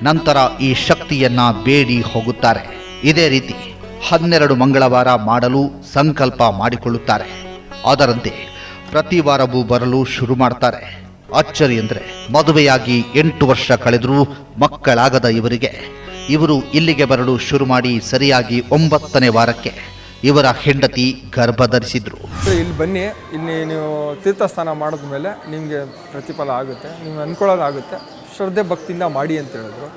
ನಂತರ ಈ ಶಕ್ತಿಯನ್ನ ಬೇಡಿ ಹೋಗುತ್ತಾರೆ. ಇದೇ ರೀತಿ 12 ಮಂಗಳವಾರ ಮಾಡಲು ಸಂಕಲ್ಪ ಮಾಡಿಕೊಳ್ಳುತ್ತಾರೆ. ಅದರಂತೆ ಪ್ರತಿ ವಾರವೂ ಬರಲು ಶುರು ಮಾಡ್ತಾರೆ. ಅಚ್ಚರಿ ಅಂದರೆ ಮದುವೆಯಾಗಿ 8 ವರ್ಷ ಕಳೆದರೂ ಮಕ್ಕಳಾಗದ ಇವರಿಗೆ ಇವರು ಇಲ್ಲಿಗೆ ಬರಲು ಶುರು ಮಾಡಿ ಸರಿಯಾಗಿ 9ನೇ ವಾರಕ್ಕೆ ಇವರ ಹೆಂಡತಿ ಗರ್ಭ ಧರಿಸಿದ್ರು. ಇಲ್ಲಿ ಬನ್ನಿ, ಇಲ್ಲಿ ನೀವು ತೀರ್ಥಸ್ನಾನ ಮಾಡಿದ್ಮೇಲೆ ನಿಮಗೆ ಪ್ರತಿಫಲ ಆಗುತ್ತೆ, ನೀವು ಅಂದ್ಕೊಳ್ಳೋದಾಗುತ್ತೆ, ಶ್ರದ್ಧೆ ಭಕ್ತಿಯಿಂದ ಮಾಡಿ ಅಂತ ಹೇಳಿದ್ರು.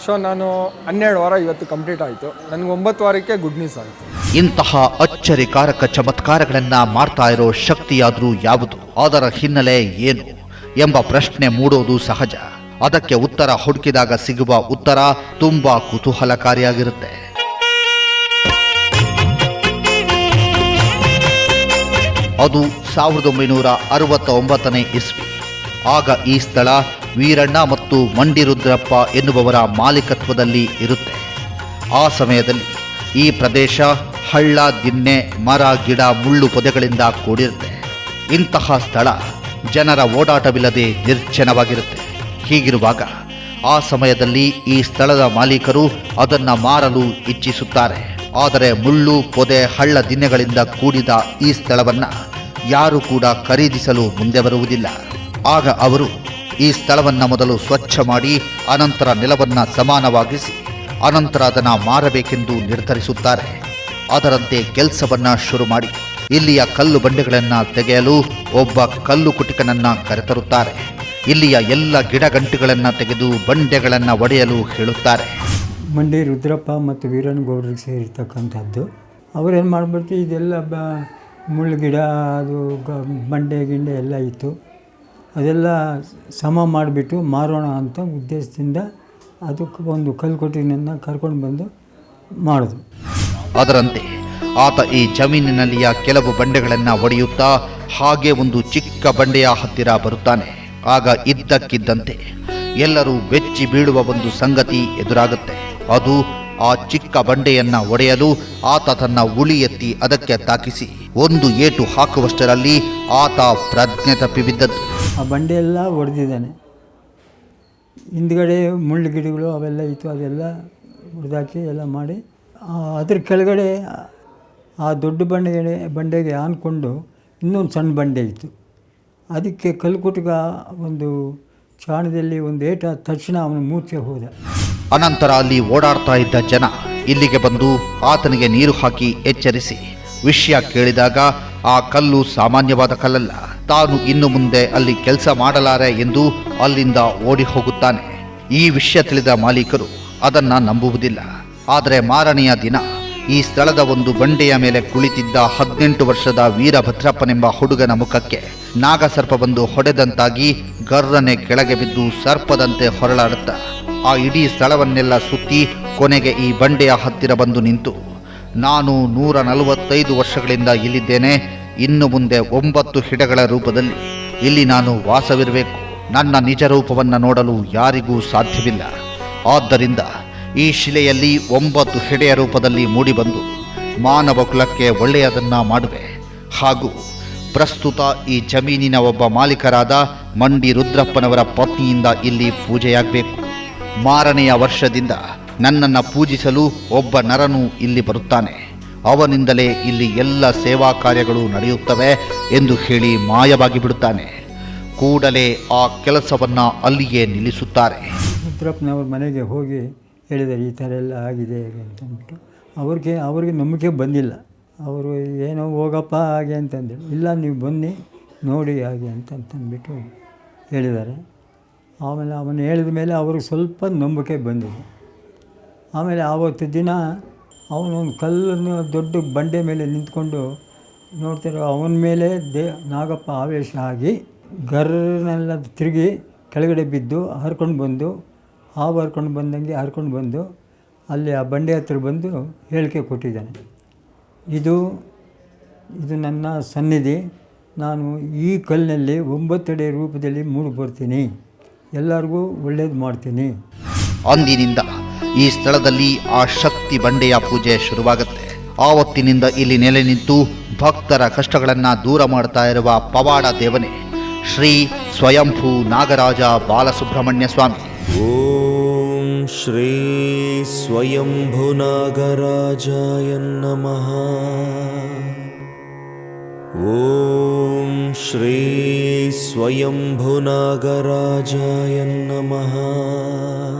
ಸೊ ನಾನು 12 ವಾರ ಇವತ್ತು ಕಂಪ್ಲೀಟ್ ಆಯಿತು. ನನಗೆ 9 ವಾರಕ್ಕೆ ಗುಡ್ ನ್ಯೂಸ್ ಆಯಿತು. ಇಂತಹ ಅಚ್ಚರಿಕಾರಕ ಚಮತ್ಕಾರಗಳನ್ನ ಮಾಡ್ತಾ ಇರೋ ಶಕ್ತಿಯಾದರೂ ಯಾವುದು, ಅದರ ಹಿನ್ನೆಲೆ ಏನು ಎಂಬ ಪ್ರಶ್ನೆ ಮೂಡೋದು ಸಹಜ. ಅದಕ್ಕೆ ಉತ್ತರ ಹುಡುಕಿದಾಗ ಸಿಗುವ ಉತ್ತರ ತುಂಬಾ ಕುತೂಹಲಕಾರಿಯಾಗಿರುತ್ತೆ. ಅದು 1969ನೇ ಇಸ್ವಿ. ಆಗ ಈ ಸ್ಥಳ ವೀರಣ್ಣ ಮತ್ತು ಮಂಡಿರುದ್ರಪ್ಪ ಎನ್ನುವವರ ಮಾಲೀಕತ್ವದಲ್ಲಿ ಇರುತ್ತೆ. ಆ ಸಮಯದಲ್ಲಿ ಈ ಪ್ರದೇಶ ಹಳ್ಳ, ದಿಣ್ಣೆ, ಮರ, ಗಿಡ, ಮುಳ್ಳು ಪೊದೆಗಳಿಂದ ಕೂಡಿರುತ್ತೆ. ಇಂತಹ ಸ್ಥಳ ಜನರ ಓಡಾಟವಿಲ್ಲದೆ ನಿರ್ಜನವಾಗಿರುತ್ತೆ. ಹೀಗಿರುವಾಗ ಆ ಸಮಯದಲ್ಲಿ ಈ ಸ್ಥಳದ ಮಾಲೀಕರು ಅದನ್ನು ಮಾರಲು ಇಚ್ಛಿಸುತ್ತಾರೆ. ಆದರೆ ಮುಳ್ಳು, ಪೊದೆ, ಹಳ್ಳ, ದಿಣ್ಣೆಗಳಿಂದ ಕೂಡಿದ ಈ ಸ್ಥಳವನ್ನು ಯಾರು ಕೂಡ ಖರೀದಿಸಲು ಮುಂದೆ ಬರುವುದಿಲ್ಲ. ಆಗ ಅವರು ಈ ಸ್ಥಳವನ್ನು ಮೊದಲು ಸ್ವಚ್ಛ ಮಾಡಿ ಅನಂತರ ನೆಲವನ್ನು ಸಮಾನವಾಗಿಸಿ ಅನಂತರ ಅದನ್ನು ಮಾರಬೇಕೆಂದು ನಿರ್ಧರಿಸುತ್ತಾರೆ. ಅದರಂತೆ ಕೆಲಸವನ್ನು ಶುರು ಮಾಡಿ ಇಲ್ಲಿಯ ಕಲ್ಲು ಬಂಡೆಗಳನ್ನು ತೆಗೆಯಲು ಒಬ್ಬ ಕಲ್ಲು ಕುಟಿಕನನ್ನು ಕರೆತರುತ್ತಾರೆ. ಇಲ್ಲಿಯ ಎಲ್ಲ ಗಿಡಗಂಟುಗಳನ್ನು ತೆಗೆದು ಬಂಡೆಗಳನ್ನು ಒಡೆಯಲು ಹೇಳುತ್ತಾರೆ. ಮಂಡಿ ರುದ್ರಪ್ಪ ಮತ್ತು ವೀರನಗೌಡರಿಗೆ ಸೇರಿರ್ತಕ್ಕಂಥದ್ದು. ಅವರೇನು ಮಾಡಿಬಿಟ್ಟು ಇದೆಲ್ಲ ಮುಳ್ಳು ಗಿಡ ಅದು ಬಂಡೆ ಗಿಂಡೆ ಎಲ್ಲ ಇತ್ತು, ಅದೆಲ್ಲ ಸಮ ಮಾಡಿಬಿಟ್ಟು ಮಾರೋಣ ಅಂತ ಉದ್ದೇಶದಿಂದ ಅದಕ್ಕೆ ಒಂದು ಕಲ್ಕೊಟ್ಟಿನನ್ನು ಕರ್ಕೊಂಡು ಬಂದು ಮಾಡಿದ್ರು. ಅದರಂತೆ ಆತ ಈ ಜಮೀನಿನಲ್ಲಿಯ ಕೆಲವು ಬಂಡೆಗಳನ್ನು ಒಡೆಯುತ್ತಾ ಹಾಗೆ ಒಂದು ಚಿಕ್ಕ ಬಂಡೆಯ ಹತ್ತಿರ ಬರುತ್ತಾನೆ. ಆಗ ಇದ್ದಕ್ಕಿದ್ದಂತೆ ಎಲ್ಲರೂ ಬೆಚ್ಚಿ ಬೀಳುವ ಒಂದು ಸಂಗತಿ ಎದುರಾಗುತ್ತೆ. ಅದು ಆ ಚಿಕ್ಕ ಬಂಡೆಯನ್ನ ಒಡೆಯಲು ಆತ ತನ್ನ ಉಳಿ ಎತ್ತಿ ಅದಕ್ಕೆ ತಾಕಿಸಿ ಒಂದು ಏಟು ಹಾಕುವಷ್ಟರಲ್ಲಿ ಆತ ಪ್ರಜ್ಞೆ ತಪ್ಪಿ ಬಿದ್ದದ್ದು. ಆ ಬಂಡೆ ಎಲ್ಲ ಒಡೆದಿದ್ದಾನೆ. ಹಿಂದ್ಗಡೆ ಮುಳ್ಳು ಗಿಡಗಳು ಅವೆಲ್ಲ ಇತ್ತು, ಅದೆಲ್ಲ ಹೊಡೆದಾಕಿ ಎಲ್ಲ ಮಾಡಿ ಅದ್ರ ಕೆಳಗಡೆ ಆ ದೊಡ್ಡ ಬಂಡೆಗೆ ಆನ್ಕೊಂಡು ಇನ್ನೊಂದು ಸಣ್ಣ ಬಂಡೆ ಇತ್ತು. ಅದಕ್ಕೆ ಕಲ್ಕುಟ್ಗ ಒಂದು ಚಾಣದಲ್ಲಿ ಒಂದು ಏಟ ತಕ್ಷಣ ಅವನು ಮೂರ್ಛೆ ಹೋದ. ಅನಂತರ ಅಲ್ಲಿ ಓಡಾಡ್ತಾ ಇದ್ದ ಜನ ಇಲ್ಲಿಗೆ ಬಂದು ಆತನಿಗೆ ನೀರು ಹಾಕಿ ಎಚ್ಚರಿಸಿ ವಿಷಯ ಕೇಳಿದಾಗ ಆ ಕಲ್ಲು ಸಾಮಾನ್ಯವಾದ ಕಲ್ಲಲ್ಲ, ತಾನು ಇನ್ನು ಮುಂದೆ ಅಲ್ಲಿ ಕೆಲಸ ಮಾಡಲಾರೆ ಎಂದು ಅಲ್ಲಿಂದ ಓಡಿ ಹೋಗುತ್ತಾನೆ. ಈ ವಿಷಯ ತಿಳಿದ ಮಾಲೀಕರು ಅದನ್ನ ನಂಬುವುದಿಲ್ಲ. ಆದರೆ ಮಾರನೆಯ ದಿನ ಈ ಸ್ಥಳದ ಒಂದು ಬಂಡೆಯ ಮೇಲೆ ಕುಳಿತಿದ್ದ 18 ವರ್ಷದ ವೀರಭದ್ರಪ್ಪನೆಂಬ ಹುಡುಗನ ಮುಖಕ್ಕೆ ನಾಗಸರ್ಪ ಬಂದು ಹೊಡೆದಂತಾಗಿ ಗರ್ರನೆ ಕೆಳಗೆ ಬಿದ್ದು ಸರ್ಪದಂತೆ ಹೊರಳಾಡುತ್ತಾ ಆ ಇಡೀ ಸ್ಥಳವನ್ನೆಲ್ಲ ಸುತ್ತಿ ಕೊನೆಗೆ ಈ ಬಂಡೆಯ ಹತ್ತಿರ ಬಂದು ನಿಂತು, ನಾನು 145 ವರ್ಷಗಳಿಂದ ಇಲ್ಲಿದ್ದೇನೆ, ಇನ್ನು ಮುಂದೆ 9 ಹಿಡಗಳ ರೂಪದಲ್ಲಿ ಇಲ್ಲಿ ನಾನು ವಾಸವಿರಬೇಕು. ನನ್ನ ನಿಜ ರೂಪವನ್ನು ನೋಡಲು ಯಾರಿಗೂ ಸಾಧ್ಯವಿಲ್ಲ. ಆದ್ದರಿಂದ ಈ ಶಿಲೆಯಲ್ಲಿ 9 ಹೆಡೆಯ ರೂಪದಲ್ಲಿ ಮೂಡಿಬಂದು ಮಾನವ ಕುಲಕ್ಕೆ ಒಳ್ಳೆಯದನ್ನ ಮಾಡುವೆ. ಹಾಗೂ ಪ್ರಸ್ತುತ ಈ ಜಮೀನಿನ ಒಬ್ಬ ಮಾಲೀಕರಾದ ಮಂಡಿ ರುದ್ರಪ್ಪನವರ ಪತ್ನಿಯಿಂದ ಇಲ್ಲಿ ಪೂಜೆಯಾಗಬೇಕು. ಮಾರನೆಯ ವರ್ಷದಿಂದ ನನ್ನನ್ನು ಪೂಜಿಸಲು ಒಬ್ಬ ನರನು ಇಲ್ಲಿ ಬರುತ್ತಾನೆ, ಅವನಿಂದಲೇ ಇಲ್ಲಿ ಎಲ್ಲ ಸೇವಾ ಕಾರ್ಯಗಳು ನಡೆಯುತ್ತವೆ ಎಂದು ಹೇಳಿ ಮಾಯವಾಗಿ ಬಿಡುತ್ತಾನೆ. ಕೂಡಲೇ ಆ ಕೆಲಸವನ್ನು ಅಲ್ಲಿಯೇ ನಿಲ್ಲಿಸುತ್ತಾರೆ. ರುದ್ರಪ್ಪನವ್ರ ಮನೆಗೆ ಹೋಗಿ ಹೇಳಿದ್ದಾರೆ, ಈ ಥರ ಎಲ್ಲ ಆಗಿದೆ ಹೇಗೆ ಅಂತಂದ್ಬಿಟ್ಟು. ಅವ್ರಿಗೆ ನಂಬಿಕೆ ಬಂದಿಲ್ಲ. ಅವರು ಏನೋ ಹೋಗಪ್ಪ ಹಾಗೆ ಅಂತಂದರು. ಇಲ್ಲ ನೀವು ಬನ್ನಿ ನೋಡಿ ಹಾಗೆ ಅಂತಂದ್ಬಿಟ್ಟು ಹೇಳಿದ್ದಾರೆ. ಆಮೇಲೆ ಅವನು ಹೇಳಿದ ಮೇಲೆ ಅವ್ರಿಗೆ ಸ್ವಲ್ಪ ನಂಬಿಕೆ ಬಂದಿದೆ. ಆಮೇಲೆ ಆವತ್ತು ದಿನ ಅವನೊಂದು ಕಲ್ಲನ್ನು ದೊಡ್ಡ ಬಂಡೆ ಮೇಲೆ ನಿಂತ್ಕೊಂಡು ನೋಡ್ತಾರೆ. ಅವನ ಮೇಲೆ ನಾಗಪ್ಪ ಆವೇಶ ಆಗಿ ಗರ್ರನ್ನೆಲ್ಲ ತಿರುಗಿ ಕೆಳಗಡೆ ಬಿದ್ದು ಹರ್ಕೊಂಡು ಬಂದು ಹಾವು ಹರ್ಕೊಂಡು ಬಂದಂಗೆ ಹರ್ಕೊಂಡು ಬಂದು ಅಲ್ಲಿ ಆ ಬಂಡೆ ಹತ್ರ ಬಂದು ಹೇಳಿಕೆ ಕೊಟ್ಟಿದ್ದಾನೆ. ಇದು ನನ್ನ ಸನ್ನಿಧಿ, ನಾನು ಈ ಕಲ್ಲಿನಲ್ಲಿ 9 ಅಡಿ ರೂಪದಲ್ಲಿ ಮೂಡಿ ಬರ್ತೀನಿ, ಎಲ್ಲರಿಗೂ ಒಳ್ಳೇದು ಮಾಡ್ತೀನಿ. ಅಂದಿನಿಂದ ಈ ಸ್ಥಳದಲ್ಲಿ ಆ ಶಕ್ತಿ ಬಂಡೆಯ ಪೂಜೆ ಶುರುವಾಗುತ್ತೆ. ಆವತ್ತಿನಿಂದ ಇಲ್ಲಿ ನೆಲೆ ನಿಂತು ಭಕ್ತರ ಕಷ್ಟಗಳನ್ನು ದೂರ ಮಾಡ್ತಾ ಇರುವ ಪವಾಡ ದೇವನೇ ಶ್ರೀ ಸ್ವಯಂಭೂ ನಾಗರಾಜ ಬಾಲಸುಬ್ರಹ್ಮಣ್ಯ ಸ್ವಾಮಿ. ಓಂ ಶ್ರೀ ಸ್ವಯಂಭೂ ನಾಗರಾಜಾಯ ನಮಃ. ಓಂ ಶ್ರೀ ಸ್ವಯಂಭೂ ನಾಗರಾಜಾಯ ನಮಃ.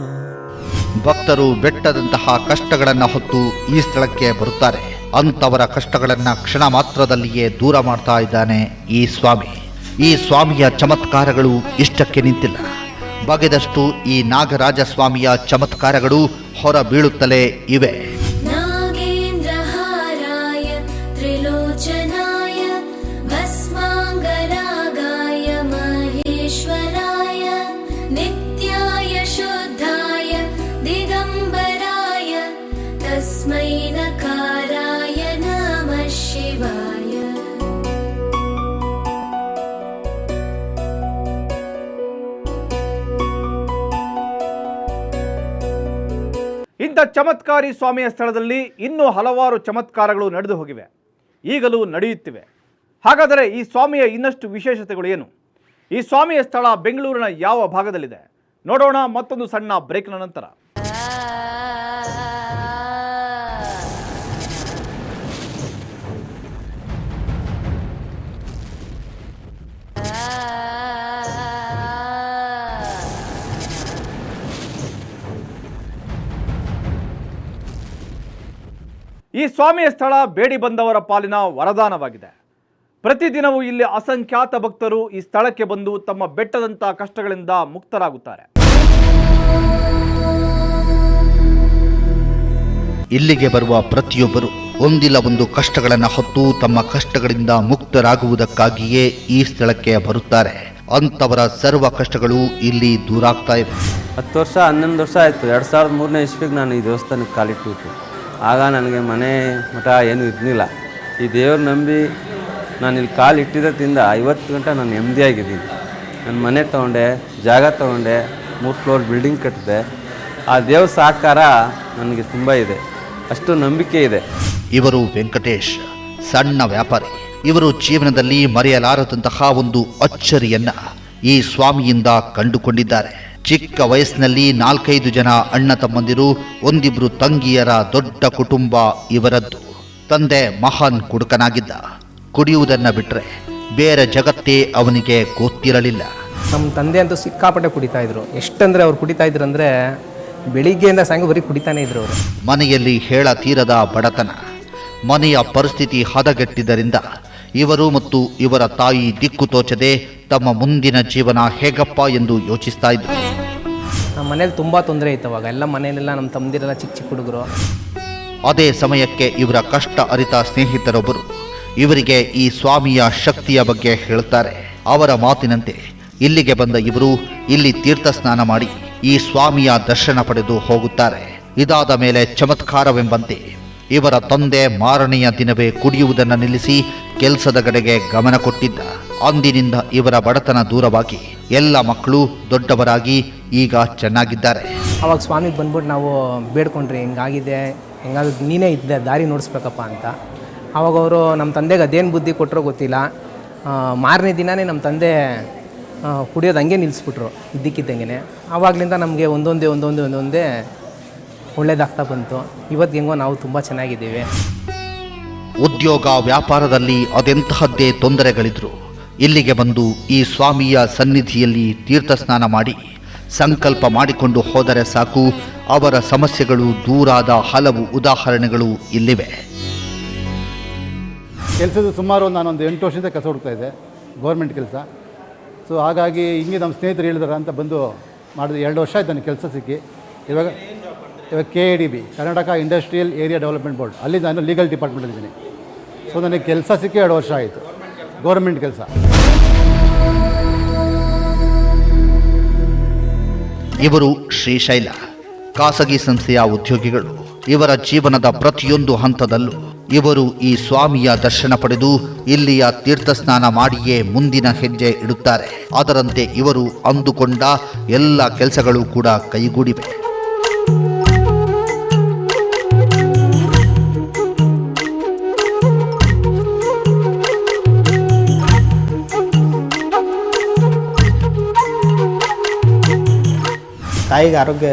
ಭಕ್ತರು ಬೆಟ್ಟದಂತಹ ಕಷ್ಟಗಳನ್ನು ಹೊತ್ತು ಈ ಸ್ಥಳಕ್ಕೆ ಬರುತ್ತಾರೆ. ಅಂಥವರ ಕಷ್ಟಗಳನ್ನು ಕ್ಷಣ ಮಾತ್ರದಲ್ಲಿಯೇ ದೂರ ಮಾಡ್ತಾ ಇದ್ದಾನೆ ಈ ಸ್ವಾಮಿ. ಈ ಸ್ವಾಮಿಯ ಚಮತ್ಕಾರಗಳು ಇಷ್ಟಕ್ಕೆ ನಿಂತಿಲ್ಲ. ಬಗೆದಷ್ಟು ಈ ನಾಗರಾಜ ಸ್ವಾಮಿಯ ಚಮತ್ಕಾರಗಳು ಹೊರ ಬೀಳುತ್ತಲೇ ಇವೆ. ಇಂಥ ಚಮತ್ಕಾರಿ ಸ್ವಾಮಿಯ ಸ್ಥಳದಲ್ಲಿ ಇನ್ನೂ ಹಲವಾರು ಚಮತ್ಕಾರಗಳು ನಡೆದು ಹೋಗಿವೆ, ಈಗಲೂ ನಡೆಯುತ್ತಿವೆ. ಹಾಗಾದರೆ ಈ ಸ್ವಾಮಿಯ ಇನ್ನಷ್ಟು ವಿಶೇಷತೆಗಳು ಏನು? ಈ ಸ್ವಾಮಿಯ ಸ್ಥಳ ಬೆಂಗಳೂರಿನ ಯಾವ ಭಾಗದಲ್ಲಿದೆ? ನೋಡೋಣ ಮತ್ತೊಂದು ಸಣ್ಣ ಬ್ರೇಕ್ನ ನಂತರ. ಈ ಸ್ವಾಮಿಯ ಸ್ಥಳ ಬೇಡಿ ಬಂದವರ ಪಾಲಿನ ವರದಾನವಾಗಿದೆ. ಪ್ರತಿದಿನವೂ ಇಲ್ಲಿ ಅಸಂಖ್ಯಾತ ಭಕ್ತರು ಈ ಸ್ಥಳಕ್ಕೆ ಬಂದು ತಮ್ಮ ಬೆಟ್ಟದಂಥ ಕಷ್ಟಗಳಿಂದ ಮುಕ್ತರಾಗುತ್ತಾರೆ. ಇಲ್ಲಿಗೆ ಬರುವ ಪ್ರತಿಯೊಬ್ಬರು ಒಂದಿಲ್ಲ ಒಂದು ಕಷ್ಟಗಳನ್ನು ಹೊತ್ತು ತಮ್ಮ ಕಷ್ಟಗಳಿಂದ ಮುಕ್ತರಾಗುವುದಕ್ಕಾಗಿಯೇ ಈ ಸ್ಥಳಕ್ಕೆ ಬರುತ್ತಾರೆ. ಅಂಥವರ ಸರ್ವ ಕಷ್ಟಗಳು ಇಲ್ಲಿ ದೂರಾಗ್ತಾ ಇವೆ. 10 ವರ್ಷ 11 ವರ್ಷ ಆಯಿತು. 2003ನೇ ಇಸ್ವಿಗೆ ನಾನು ಈ ದೇವಸ್ಥಾನಕ್ಕೆ ಕಾಲಿಟ್ಟಿತ್ತು. ಆಗ ನನಗೆ ಮನೆ ಮಠ ಏನೂ ಇರಲಿಲ್ಲ. ಈ ದೇವ್ರು ನಂಬಿ ನಾನು ಇಲ್ಲಿ ಕಾಲಿಟ್ಟಿದ್ದರಿಂದ 50 ಗಂಟೆ ನಾನು ನೆಮ್ಮದಿಯಾಗಿದ್ದೀನಿ. ನನ್ನ ಮನೆ ತೊಗೊಂಡೆ, ಜಾಗ ತೊಗೊಂಡೆ, 3 ಫ್ಲೋರ್ ಬಿಲ್ಡಿಂಗ್ ಕಟ್ಟಿದೆ. ಆ ದೇವ್ರ ಸಹಕಾರ ನನಗೆ ತುಂಬ ಇದೆ, ಅಷ್ಟು ನಂಬಿಕೆ ಇದೆ. ಇವರು ವೆಂಕಟೇಶ್, ಸಣ್ಣ ವ್ಯಾಪಾರಿ. ಇವರು ಜೀವನದಲ್ಲಿ ಮರೆಯಲಾರದಂತಹ ಒಂದು ಅಚ್ಚರಿಯನ್ನ ಈ ಸ್ವಾಮಿಯಿಂದ ಕಂಡುಕೊಂಡಿದ್ದಾರೆ. ಚಿಕ್ಕ ವಯಸ್ಸಿನಲ್ಲಿ 4-5 ಜನ ಅಣ್ಣ ತಮ್ಮಂದಿರು, 1-2 ತಂಗಿಯರ ದೊಡ್ಡ ಕುಟುಂಬ ಇವರದ್ದು. ತಂದೆ ಮಹಾನ್ ಕುಡುಕನಾಗಿದ್ದ. ಕುಡಿಯುವುದನ್ನು ಬಿಟ್ಟರೆ ಬೇರೆ ಜಗತ್ತೇ ಅವನಿಗೆ ಗೊತ್ತಿರಲಿಲ್ಲ. ನಮ್ಮ ತಂದೆ ಅಂತೂ ಸಿಕ್ಕಾಪಟ್ಟೆ ಕುಡಿತಾ ಇದ್ರು. ಎಷ್ಟಂದರೆ ಅವ್ರು ಕುಡಿತಾ ಇದ್ರು ಅಂದರೆ ಬೆಳಿಗ್ಗೆಯಿಂದ ಸಾಯಂಕಾಲ ಬರೀ ಕುಡಿತಾನೆ ಇದ್ರು ಅವರು. ಮನೆಯಲ್ಲಿ ಹೇಳ ತೀರದ ಬಡತನ. ಮನೆಯ ಪರಿಸ್ಥಿತಿ ಹದಗೆಟ್ಟಿದ್ದರಿಂದ ಇವರು ಮತ್ತು ಇವರ ತಾಯಿ ದಿಕ್ಕು ತೋಚದೆ ತಮ್ಮ ಮುಂದಿನ ಜೀವನ ಹೇಗಪ್ಪ ಎಂದು ಯೋಚಿಸ್ತಾ ಇದ್ರು. ನಮ್ಮ ಮನೇಲಿ ತುಂಬ ತೊಂದರೆ ಇತ್ತು ಅವಾಗ. ಎಲ್ಲ ಮನೆಯಲ್ಲೆಲ್ಲ ನಮ್ಮ ತಮ್ಮದಿರೆಲ್ಲ ಚಿಕ್ಕ ಚಿಕ್ಕ ಹುಡುಗರು. ಅದೇ ಸಮಯಕ್ಕೆ ಇವರ ಕಷ್ಟ ಅರಿತ ಸ್ನೇಹಿತರೊಬ್ಬರು ಇವರಿಗೆ ಈ ಸ್ವಾಮಿಯ ಶಕ್ತಿಯ ಬಗ್ಗೆ ಹೇಳ್ತಾರೆ. ಅವರ ಮಾತಿನಂತೆ ಇಲ್ಲಿಗೆ ಬಂದ ಇವರು ಇಲ್ಲಿ ತೀರ್ಥ ಸ್ನಾನ ಮಾಡಿ ಈ ಸ್ವಾಮಿಯ ದರ್ಶನ ಪಡೆದು ಹೋಗುತ್ತಾರೆ. ಇದಾದ ಮೇಲೆ ಚಮತ್ಕಾರವೆಂಬಂತೆ ಇವರ ತಂದೆ ಮಾರನೆಯ ದಿನವೇ ಕುಡಿಯುವುದನ್ನು ನಿಲ್ಲಿಸಿ ಕೆಲಸದ ಕಡೆಗೆ ಗಮನ ಕೊಟ್ಟಿದ್ದ. ಅಂದಿನಿಂದ ಇವರ ಬಡತನ ದೂರವಾಗಿ ಎಲ್ಲ ಮಕ್ಕಳು ದೊಡ್ಡವರಾಗಿ ಈಗ ಚೆನ್ನಾಗಿದ್ದಾರೆ. ಅವಾಗ ಸ್ವಾಮಿಗೆ ಬಂದ್ಬಿಟ್ಟು ನಾವು ಬೇಡ್ಕೊಂಡ್ರಿ, ಹಿಂಗಾಗಿದೆ, ಹೆಂಗಾದ್ರು ನೀನೇ ಇದ್ದೆ ದಾರಿ ನೋಡಿಸ್ಬೇಕಪ್ಪ ಅಂತ. ಆವಾಗ ಅವರು ನಮ್ಮ ತಂದೆಗೆ ಅದೇನು ಬುದ್ಧಿ ಕೊಟ್ಟರೋ ಗೊತ್ತಿಲ್ಲ, ಮಾರನೇ ದಿನವೇ ನಮ್ಮ ತಂದೆ ಕುಡಿಯೋದು ಹಂಗೆ ನಿಲ್ಲಿಸ್ಬಿಟ್ರು ಇದ್ದಕ್ಕಿದ್ದಂಗೆ. ಆವಾಗಲಿಂದ ನಮಗೆ ಒಂದೊಂದೇ ಒಳ್ಳೇದಾಗ್ತಾ ಬಂತು. ಇವತ್ತು ಹೆಂಗೋ ನಾವು ತುಂಬ ಚೆನ್ನಾಗಿದ್ದೀವಿ. ಉದ್ಯೋಗ ವ್ಯಾಪಾರದಲ್ಲಿ ಅದೆಂತಹದ್ದೇ ತೊಂದರೆಗಳಿದ್ರು ಇಲ್ಲಿಗೆ ಬಂದು ಈ ಸ್ವಾಮಿಯ ಸನ್ನಿಧಿಯಲ್ಲಿ ತೀರ್ಥ ಸ್ನಾನ ಮಾಡಿ ಸಂಕಲ್ಪ ಮಾಡಿಕೊಂಡು ಹೋದರೆ ಸಾಕು, ಅವರ ಸಮಸ್ಯೆಗಳು ದೂರಾದ ಹಲವು ಉದಾಹರಣೆಗಳು ಇಲ್ಲಿವೆ. ಕೆಲಸದ ಸುಮಾರು ನಾನೊಂದು 8 ವರ್ಷದಿಂದ ಕೆಲಸ ಹುಡುಕ್ತಾ ಇದ್ದೆ, ಗೌರ್ಮೆಂಟ್ ಕೆಲಸ. ಸೊ ಹಾಗಾಗಿ ಹಿಂಗೆ ನಮ್ಮ ಸ್ನೇಹಿತರು ಹೇಳಿದಾರೆ ಅಂತ ಬಂದು ಮಾಡಿದ 2 ವರ್ಷ ಆಯ್ತು ನನಗೆ ಕೆಲಸ ಸಿಕ್ಕಿ. ಇವಾಗ KADB, Karnataka industrial area development board, ಅಲ್ಲಿ ನಾನು ಲೀಗಲ್ ಡಿಪಾರ್ಟ್ಮೆಂಟಲ್ಲಿದ್ದೀನಿ. ಸೊ ನನಗೆ ಕೆಲಸ ಸಿಕ್ಕಿ 2 ವರ್ಷ ಆಯಿತು, ಗೌರ್ಮೆಂಟ್ ಕೆಲಸ. ಇವರು ಶ್ರೀಶೈಲ, ಖಾಸಗಿ ಸಂಸ್ಥೆಯ ಉದ್ಯೋಗಿಗಳು. ಇವರ ಜೀವನದ ಪ್ರತಿಯೊಂದು ಹಂತದಲ್ಲೂ ಇವರು ಈ ಸ್ವಾಮಿಯ ದರ್ಶನ ಪಡೆದು ಇಲ್ಲಿಯ ತೀರ್ಥ ಸ್ನಾನ ಮಾಡಿಯೇ ಮುಂದಿನ ಹೆಜ್ಜೆ ಇಡುತ್ತಾರೆ. ಅದರಂತೆ ಇವರು ಅಂದುಕೊಂಡ ಎಲ್ಲ ಕೆಲಸಗಳು ಕೂಡ ಕೈಗೂಡಿವೆ. ತಾಯಿಗೆ ಆರೋಗ್ಯ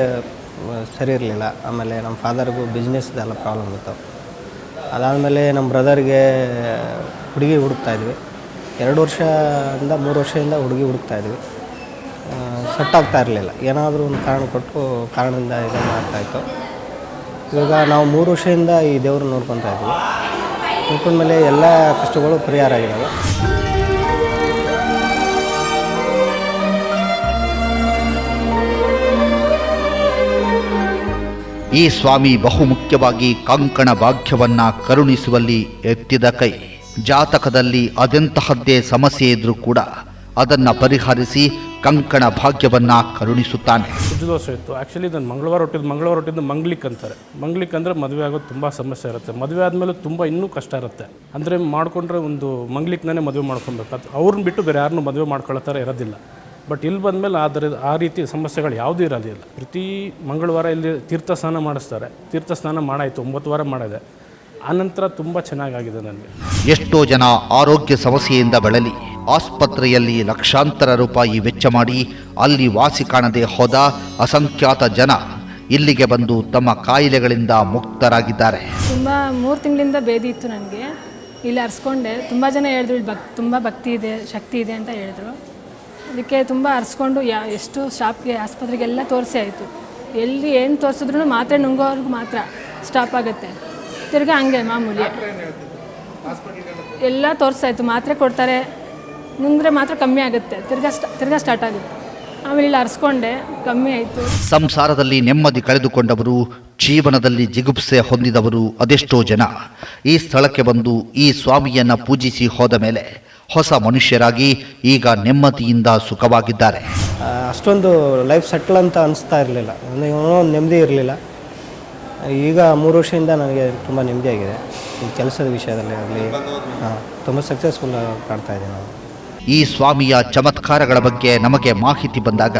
ಸರಿ ಇರಲಿಲ್ಲ. ಆಮೇಲೆ ನಮ್ಮ ಫಾದರ್ಗೂ ಬಿಸ್ನೆಸ್ದೆಲ್ಲ ಪ್ರಾಬ್ಲಮ್ ಇತ್ತು. ಅದಾದಮೇಲೆ ನಮ್ಮ ಬ್ರದರ್ಗೆ ಹುಡುಗಿ ಹುಡುಕ್ತಾಯಿದ್ವಿ. 2 ವರ್ಷದಿಂದ 3 ವರ್ಷದಿಂದ ಹುಡುಗಿ ಹುಡುಕ್ತಾಯಿದ್ವಿ. ಸೆಟ್ ಆಗ್ತಾ ಇರಲಿಲ್ಲ. ಏನಾದರೂ ಒಂದು ಕಾರಣ ಕೊಟ್ಟು ಕಾರಣದಿಂದ ಇದನ್ನು ಆಗ್ತಾಯಿತ್ತು. ಇವಾಗ ನಾವು 3 ವರ್ಷದಿಂದ ಈ ದೇವ್ರನ್ನ ನೋಡ್ಕೊತಾ ಇದ್ವಿ. ನೋಡ್ಕೊಂಡ್ಮೇಲೆ ಎಲ್ಲ ಕಷ್ಟಗಳು ಪರಿಹಾರ ಆಗಿದ್ದಾವೆ. ಈ ಸ್ವಾಮಿ ಬಹುಮುಖ್ಯವಾಗಿ ಕಂಕಣ ಭಾಗ್ಯವನ್ನ ಕರುಣಿಸುವಲ್ಲಿ ಎತ್ತಿದ ಕೈ. ಜಾತಕದಲ್ಲಿ ಅದೆಂತಹದ್ದೇ ಸಮಸ್ಯೆ ಇದ್ರೂ ಕೂಡ ಅದನ್ನು ಪರಿಹರಿಸಿ ಕಂಕಣ ಭಾಗ್ಯವನ್ನ ಕರುಣಿಸುತ್ತಾನೆ. ದೋಷ ಇತ್ತು. ಆ್ಯಕ್ಚುಲಿ ನಾನು ಮಂಗಳವಾರ ಹುಟ್ಟಿದ್ದು ಮಂಗ್ಲಿಕ್ ಅಂತಾರೆ. ಮಂಗ್ಲಿಕ್ ಅಂದರೆ ಮದುವೆ ಆಗೋದು ತುಂಬ ಸಮಸ್ಯೆ ಇರುತ್ತೆ. ಮದುವೆ ಆದಮೇಲೆ ತುಂಬ ಇನ್ನೂ ಕಷ್ಟ ಇರುತ್ತೆ. ಅಂದರೆ ಮಾಡಿಕೊಂಡ್ರೆ ಒಂದು ಮಂಗ್ಲಿಕ್ನೇ ಮದುವೆ ಮಾಡ್ಕೊಬೇಕು. ಅವ್ರನ್ನ ಬಿಟ್ಟು ಬೇರೆ ಯಾರನ್ನೂ ಮದುವೆ ಮಾಡ್ಕೊಳ್ಳೋ ಥರ ಇರೋದಿಲ್ಲ. ಬಟ್ ಇಲ್ಲಿ ಬಂದಮೇಲೆ ಆ ರೀತಿ ಸಮಸ್ಯೆಗಳು ಯಾವುದೂ ಇರೋದಿಲ್ಲ. ಪ್ರತಿ ಮಂಗಳವಾರ ಇಲ್ಲಿ ತೀರ್ಥ ಸ್ನಾನ ಮಾಡಿಸ್ತಾರೆ. ತೀರ್ಥ ಸ್ನಾನ ಮಾಡಾಯಿತು, 9 ವಾರ ಮಾಡಿದೆ. ಆನಂತರ ತುಂಬ ಚೆನ್ನಾಗಾಗಿದೆ ನನಗೆ. ಎಷ್ಟೋ ಜನ ಆರೋಗ್ಯ ಸಮಸ್ಯೆಯಿಂದ ಬಳಲಿ ಆಸ್ಪತ್ರೆಯಲ್ಲಿ ಲಕ್ಷಾಂತರ ರೂಪಾಯಿ ವೆಚ್ಚ ಮಾಡಿ ಅಲ್ಲಿ ವಾಸಿ ಕಾಣದೆ ಹೋದ ಅಸಂಖ್ಯಾತ ಜನ ಇಲ್ಲಿಗೆ ಬಂದು ತಮ್ಮ ಕಾಯಿಲೆಗಳಿಂದ ಮುಕ್ತರಾಗಿದ್ದಾರೆ. ತುಂಬ 3 ತಿಂಗಳಿಂದ ಬೇದಿ ಇತ್ತು ನನಗೆ. ಇಲ್ಲಿ ಅರ್ಸ್ಕೊಂಡೆ. ತುಂಬ ಜನ ಹೇಳಿದ್ರು ಇಲ್ಲಿ ತುಂಬ ಭಕ್ತಿ ಇದೆ, ಶಕ್ತಿ ಇದೆ ಅಂತ ಹೇಳಿದ್ರು. ಅದಕ್ಕೆ ತುಂಬ ಅರ್ಸ್ಕೊಂಡು ಎಷ್ಟು ಶಾಪ್ಗೆ ಆಸ್ಪತ್ರೆಗೆಲ್ಲ ತೋರಿಸಿ ಆಯಿತು. ಎಲ್ಲಿ ಏನು ತೋರಿಸಿದ್ರು ಮಾತ್ರೆ ನುಂಗೋವ್ರಿಗೆ ಮಾತ್ರ ಸ್ಟಾಪ್ ಆಗುತ್ತೆ. ತಿರ್ಗಿ ಹಂಗೆ ಮಾಮೂಲಿ ಎಲ್ಲ ತೋರಿಸಾಯ್ತು, ಮಾತ್ರೆ ಕೊಡ್ತಾರೆ, ನುಂಗ್ರೆ ಮಾತ್ರ ಕಮ್ಮಿ ಆಗುತ್ತೆ, ತಿರ್ಗಾ ಸ್ಟಾರ್ಟ್ ಆಗುತ್ತೆ. ಆಮೇಲೆ ಇಲ್ಲಿ ಅರ್ಸ್ಕೊಂಡೆ, ಕಮ್ಮಿ ಆಯಿತು. ಸಂಸಾರದಲ್ಲಿ ನೆಮ್ಮದಿ ಕಳೆದುಕೊಂಡವರು, ಜೀವನದಲ್ಲಿ ಜಿಗುಪ್ಸೆ ಹೊಂದಿದವರು ಅದೆಷ್ಟೋ ಜನ ಈ ಸ್ಥಳಕ್ಕೆ ಬಂದು ಈ ಸ್ವಾಮಿಯನ್ನು ಪೂಜಿಸಿ ಹೋದ ಮೇಲೆ ಹೊಸ ಮನುಷ್ಯರಾಗಿ ಈಗ ನೆಮ್ಮದಿಯಿಂದ ಸುಖವಾಗಿದ್ದಾರೆ. ಅಷ್ಟೊಂದು ಲೈಫ್ ಸೆಟ್ಲ್ ಅಂತ ಅನಿಸ್ತಾ ಇರಲಿಲ್ಲ, ಏನೋ ನೆಮ್ಮದಿ ಇರಲಿಲ್ಲ. ಈಗ 3 ವರ್ಷದಿಂದ ನನಗೆ ತುಂಬ ನೆಮ್ಮದಿಯಾಗಿದೆ. ಈ ಕೆಲಸದ ವಿಷಯದಲ್ಲಿ ಆಗಲಿ ತುಂಬ ಸಕ್ಸಸ್ಫುಲ್ ಕಾಣ್ತಾ ಇದ್ದೀನಿ ನಾನು. ಈ ಸ್ವಾಮಿಯ ಚಮತ್ಕಾರಗಳ ಬಗ್ಗೆ ನಮಗೆ ಮಾಹಿತಿ ಬಂದಾಗ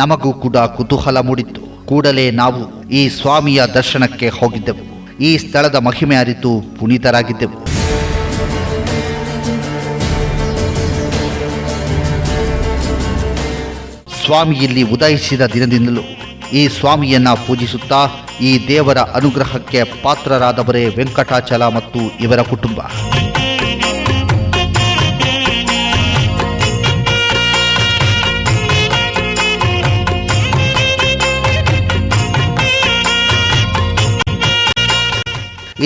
ನಮಗೂ ಕೂಡ ಕುತೂಹಲ ಮೂಡಿತ್ತು. ಕೂಡಲೇ ನಾವು ಈ ಸ್ವಾಮಿಯ ದರ್ಶನಕ್ಕೆ ಹೋಗಿದ್ದೆವು. ಈ ಸ್ಥಳದ ಮಹಿಮೆ ಅರಿತು ಪುನೀತರಾಗಿದ್ದೆವು. ಸ್ವಾಮಿ ಇಲ್ಲಿ ಉದಯಿಸಿದ ದಿನದಿಂದಲೂ ಈ ಸ್ವಾಮಿಯನ್ನ ಪೂಜಿಸುತ್ತಾ ಈ ದೇವರ ಅನುಗ್ರಹಕ್ಕೆ ಪಾತ್ರರಾದವರೇ ವೆಂಕಟಾಚಲ ಮತ್ತು ಇವರ ಕುಟುಂಬ.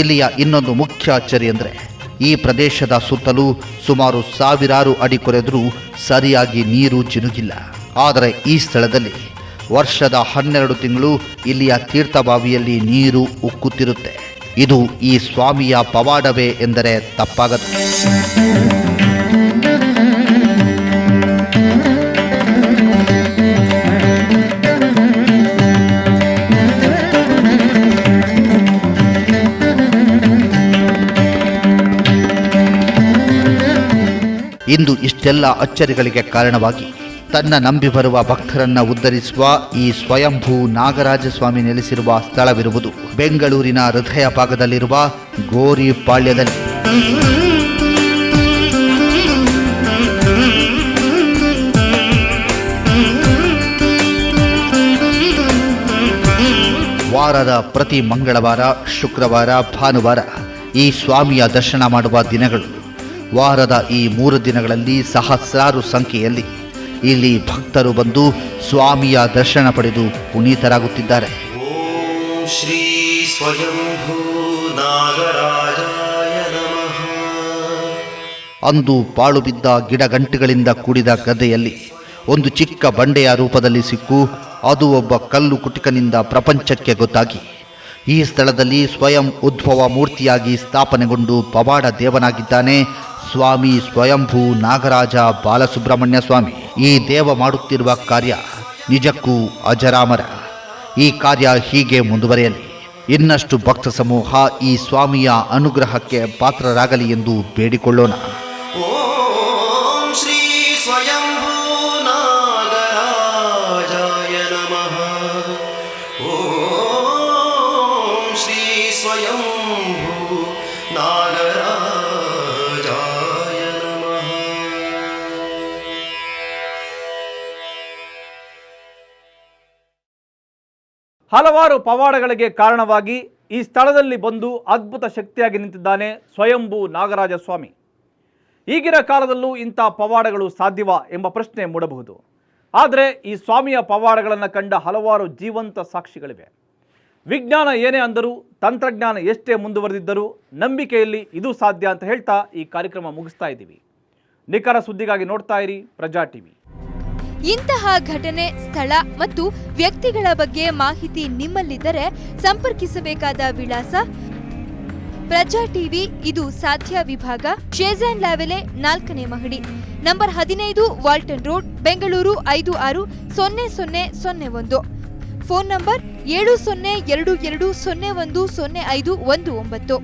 ಇಲ್ಲಿಯ ಇನ್ನೊಂದು ಮುಖ್ಯ ಅಚ್ಚರಿ ಅಂದರೆ ಈ ಪ್ರದೇಶದ ಸುತ್ತಲೂ ಸುಮಾರು 1000 ಅಡಿ ಕೊರೆದರೂ ಸರಿಯಾಗಿ ನೀರು ಜಿನುಗಿಲ್ಲ. ಆದರೆ ಈ ಸ್ಥಳದಲ್ಲಿ ವರ್ಷದ 12 ತಿಂಗಳು ಇಲ್ಲಿಯ ತೀರ್ಥಬಾವಿಯಲ್ಲಿ ನೀರು ಉಕ್ಕುತ್ತಿರುತ್ತೆ. ಇದು ಈ ಸ್ವಾಮಿಯ ಪವಾಡವೇ ಎಂದರೆ ತಪ್ಪಾಗದು. ಇಂದು ಇಷ್ಟೆಲ್ಲ ಅಚ್ಚರಿಗಳಿಗೆ ಕಾರಣವಾಗಿ ತನ್ನ ನಂಬಿ ಬರುವ ಭಕ್ತರನ್ನ ಉದ್ಧರಿಸುವ ಈ ಸ್ವಯಂಭೂ ನಾಗರಾಜ ಸ್ವಾಮಿ ನೆಲೆಸಿರುವ ಸ್ಥಳವಿರುವುದು ಬೆಂಗಳೂರಿನ ಹೃದಯ ಭಾಗದಲ್ಲಿರುವ ಗೋರಿಪಾಳ್ಯದಲ್ಲಿ. ವಾರದ ಪ್ರತಿ ಮಂಗಳವಾರ, ಶುಕ್ರವಾರ, ಭಾನುವಾರ ಈ ಸ್ವಾಮಿಯ ದರ್ಶನ ಮಾಡುವ ದಿನಗಳು. ವಾರದ ಈ 3 ದಿನಗಳಲ್ಲಿ ಸಹಸ್ರಾರು ಸಂಖ್ಯೆಯಲ್ಲಿ ಇಲ್ಲಿ ಭಕ್ತರು ಬಂದು ಸ್ವಾಮಿಯ ದರ್ಶನ ಪಡೆದು ಪುನೀತರಾಗುತ್ತಿದ್ದಾರೆ. ಓಂ ಶ್ರೀ ಸ್ವಯಂಭೂ ನಾಗರಾಜಾಯ ನಮಃ. ಅಂದು ಪಾಳು ಬಿದ್ದ ಗಿಡಗಂಟೆಗಳಿಂದ ಕೂಡಿದ ಗದ್ದೆಯಲ್ಲಿ ಒಂದು ಚಿಕ್ಕ ಬಂಡೆಯ ರೂಪದಲ್ಲಿ ಸಿಕ್ಕು ಅದು ಒಬ್ಬ ಕಲ್ಲು ಕುಟಿಕನಿಂದ ಪ್ರಪಂಚಕ್ಕೆ ಗೊತ್ತಾಗಿ ಈ ಸ್ಥಳದಲ್ಲಿ ಸ್ವಯಂ ಉದ್ಭವ ಮೂರ್ತಿಯಾಗಿ ಸ್ಥಾಪನೆಗೊಂಡು ಪವಾಡ ದೇವನಾಗಿದ್ದಾನೆ ಸ್ವಾಮಿ ಸ್ವಯಂಭೂ ನಾಗರಾಜ ಬಾಲಸುಬ್ರಹ್ಮಣ್ಯ ಸ್ವಾಮಿ. ಈ ದೇವ ಮಾಡುತ್ತಿರುವ ಕಾರ್ಯ ನಿಜಕ್ಕೂ ಅಜರಾಮರ. ಈ ಕಾರ್ಯ ಹೀಗೆ ಮುಂದುವರೆಯಲಿ. ಇನ್ನಷ್ಟು ಭಕ್ತ ಸಮೂಹ ಈ ಸ್ವಾಮಿಯ ಅನುಗ್ರಹಕ್ಕೆ ಪಾತ್ರರಾಗಲಿ ಎಂದು ಬೇಡಿಕೊಳ್ಳೋಣ. ಓಂ ಶ್ರೀ ಸ್ವಯಂಭೂ ನಾಗರಾಜಾಯ ನಮಃ. ಓಂ ಶ್ರೀ ಸ್ವಯಂಭೂ ನಾಗರಾಜಾಯ ನಮಃ. ಹಲವಾರು ಪವಾಡಗಳಿಗೆ ಕಾರಣವಾಗಿ ಈ ಸ್ಥಳದಲ್ಲಿ ಬಂದು ಅದ್ಭುತ ಶಕ್ತಿಯಾಗಿ ನಿಂತಿದ್ದಾನೆ ಸ್ವಯಂಭೂ ನಾಗರಾಜ ಸ್ವಾಮಿ. ಈಗಿನ ಕಾಲದಲ್ಲೂ ಇಂಥ ಪವಾಡಗಳು ಸಾಧ್ಯವಾ ಎಂಬ ಪ್ರಶ್ನೆ ಮೂಡಬಹುದು. ಆದರೆ ಈ ಸ್ವಾಮಿಯ ಪವಾಡಗಳನ್ನು ಕಂಡ ಹಲವಾರು ಜೀವಂತ ಸಾಕ್ಷಿಗಳಿವೆ. ವಿಜ್ಞಾನ ಏನೇ ಅಂದರೂ, ತಂತ್ರಜ್ಞಾನ ಎಷ್ಟೇ ಮುಂದುವರೆದಿದ್ದರೂ ನಂಬಿಕೆಯಲ್ಲಿ ಇದು ಸಾಧ್ಯ ಅಂತ ಹೇಳ್ತಾ ಈ ಕಾರ್ಯಕ್ರಮ ಮುಗಿಸ್ತಾ ಇದ್ದೀವಿ. ನಿಖರ ಸುದ್ದಿಗಾಗಿ ನೋಡ್ತಾ ಇರಿ ಪ್ರಜಾ ಟಿವಿ. ಇಂತಹ ಘಟನೆ, ಸ್ಥಳ ಮತ್ತು ವ್ಯಕ್ತಿಗಳ ಬಗ್ಗೆ ಮಾಹಿತಿ ನಿಮ್ಮಲ್ಲಿದ್ದರೆ ಸಂಪರ್ಕಿಸಬೇಕಾದ ವಿಳಾಸ ಪ್ರಜಾ ಟಿವಿ, ಇದು ಸಾಧ್ಯ ವಿಭಾಗ, ಶೇಜಾನ್ ಲಾವೆಲೆ, 4ನೇ ಮಹಡಿ, number 15, Walton road, Bengaluru 560001. Phone number 7022010519.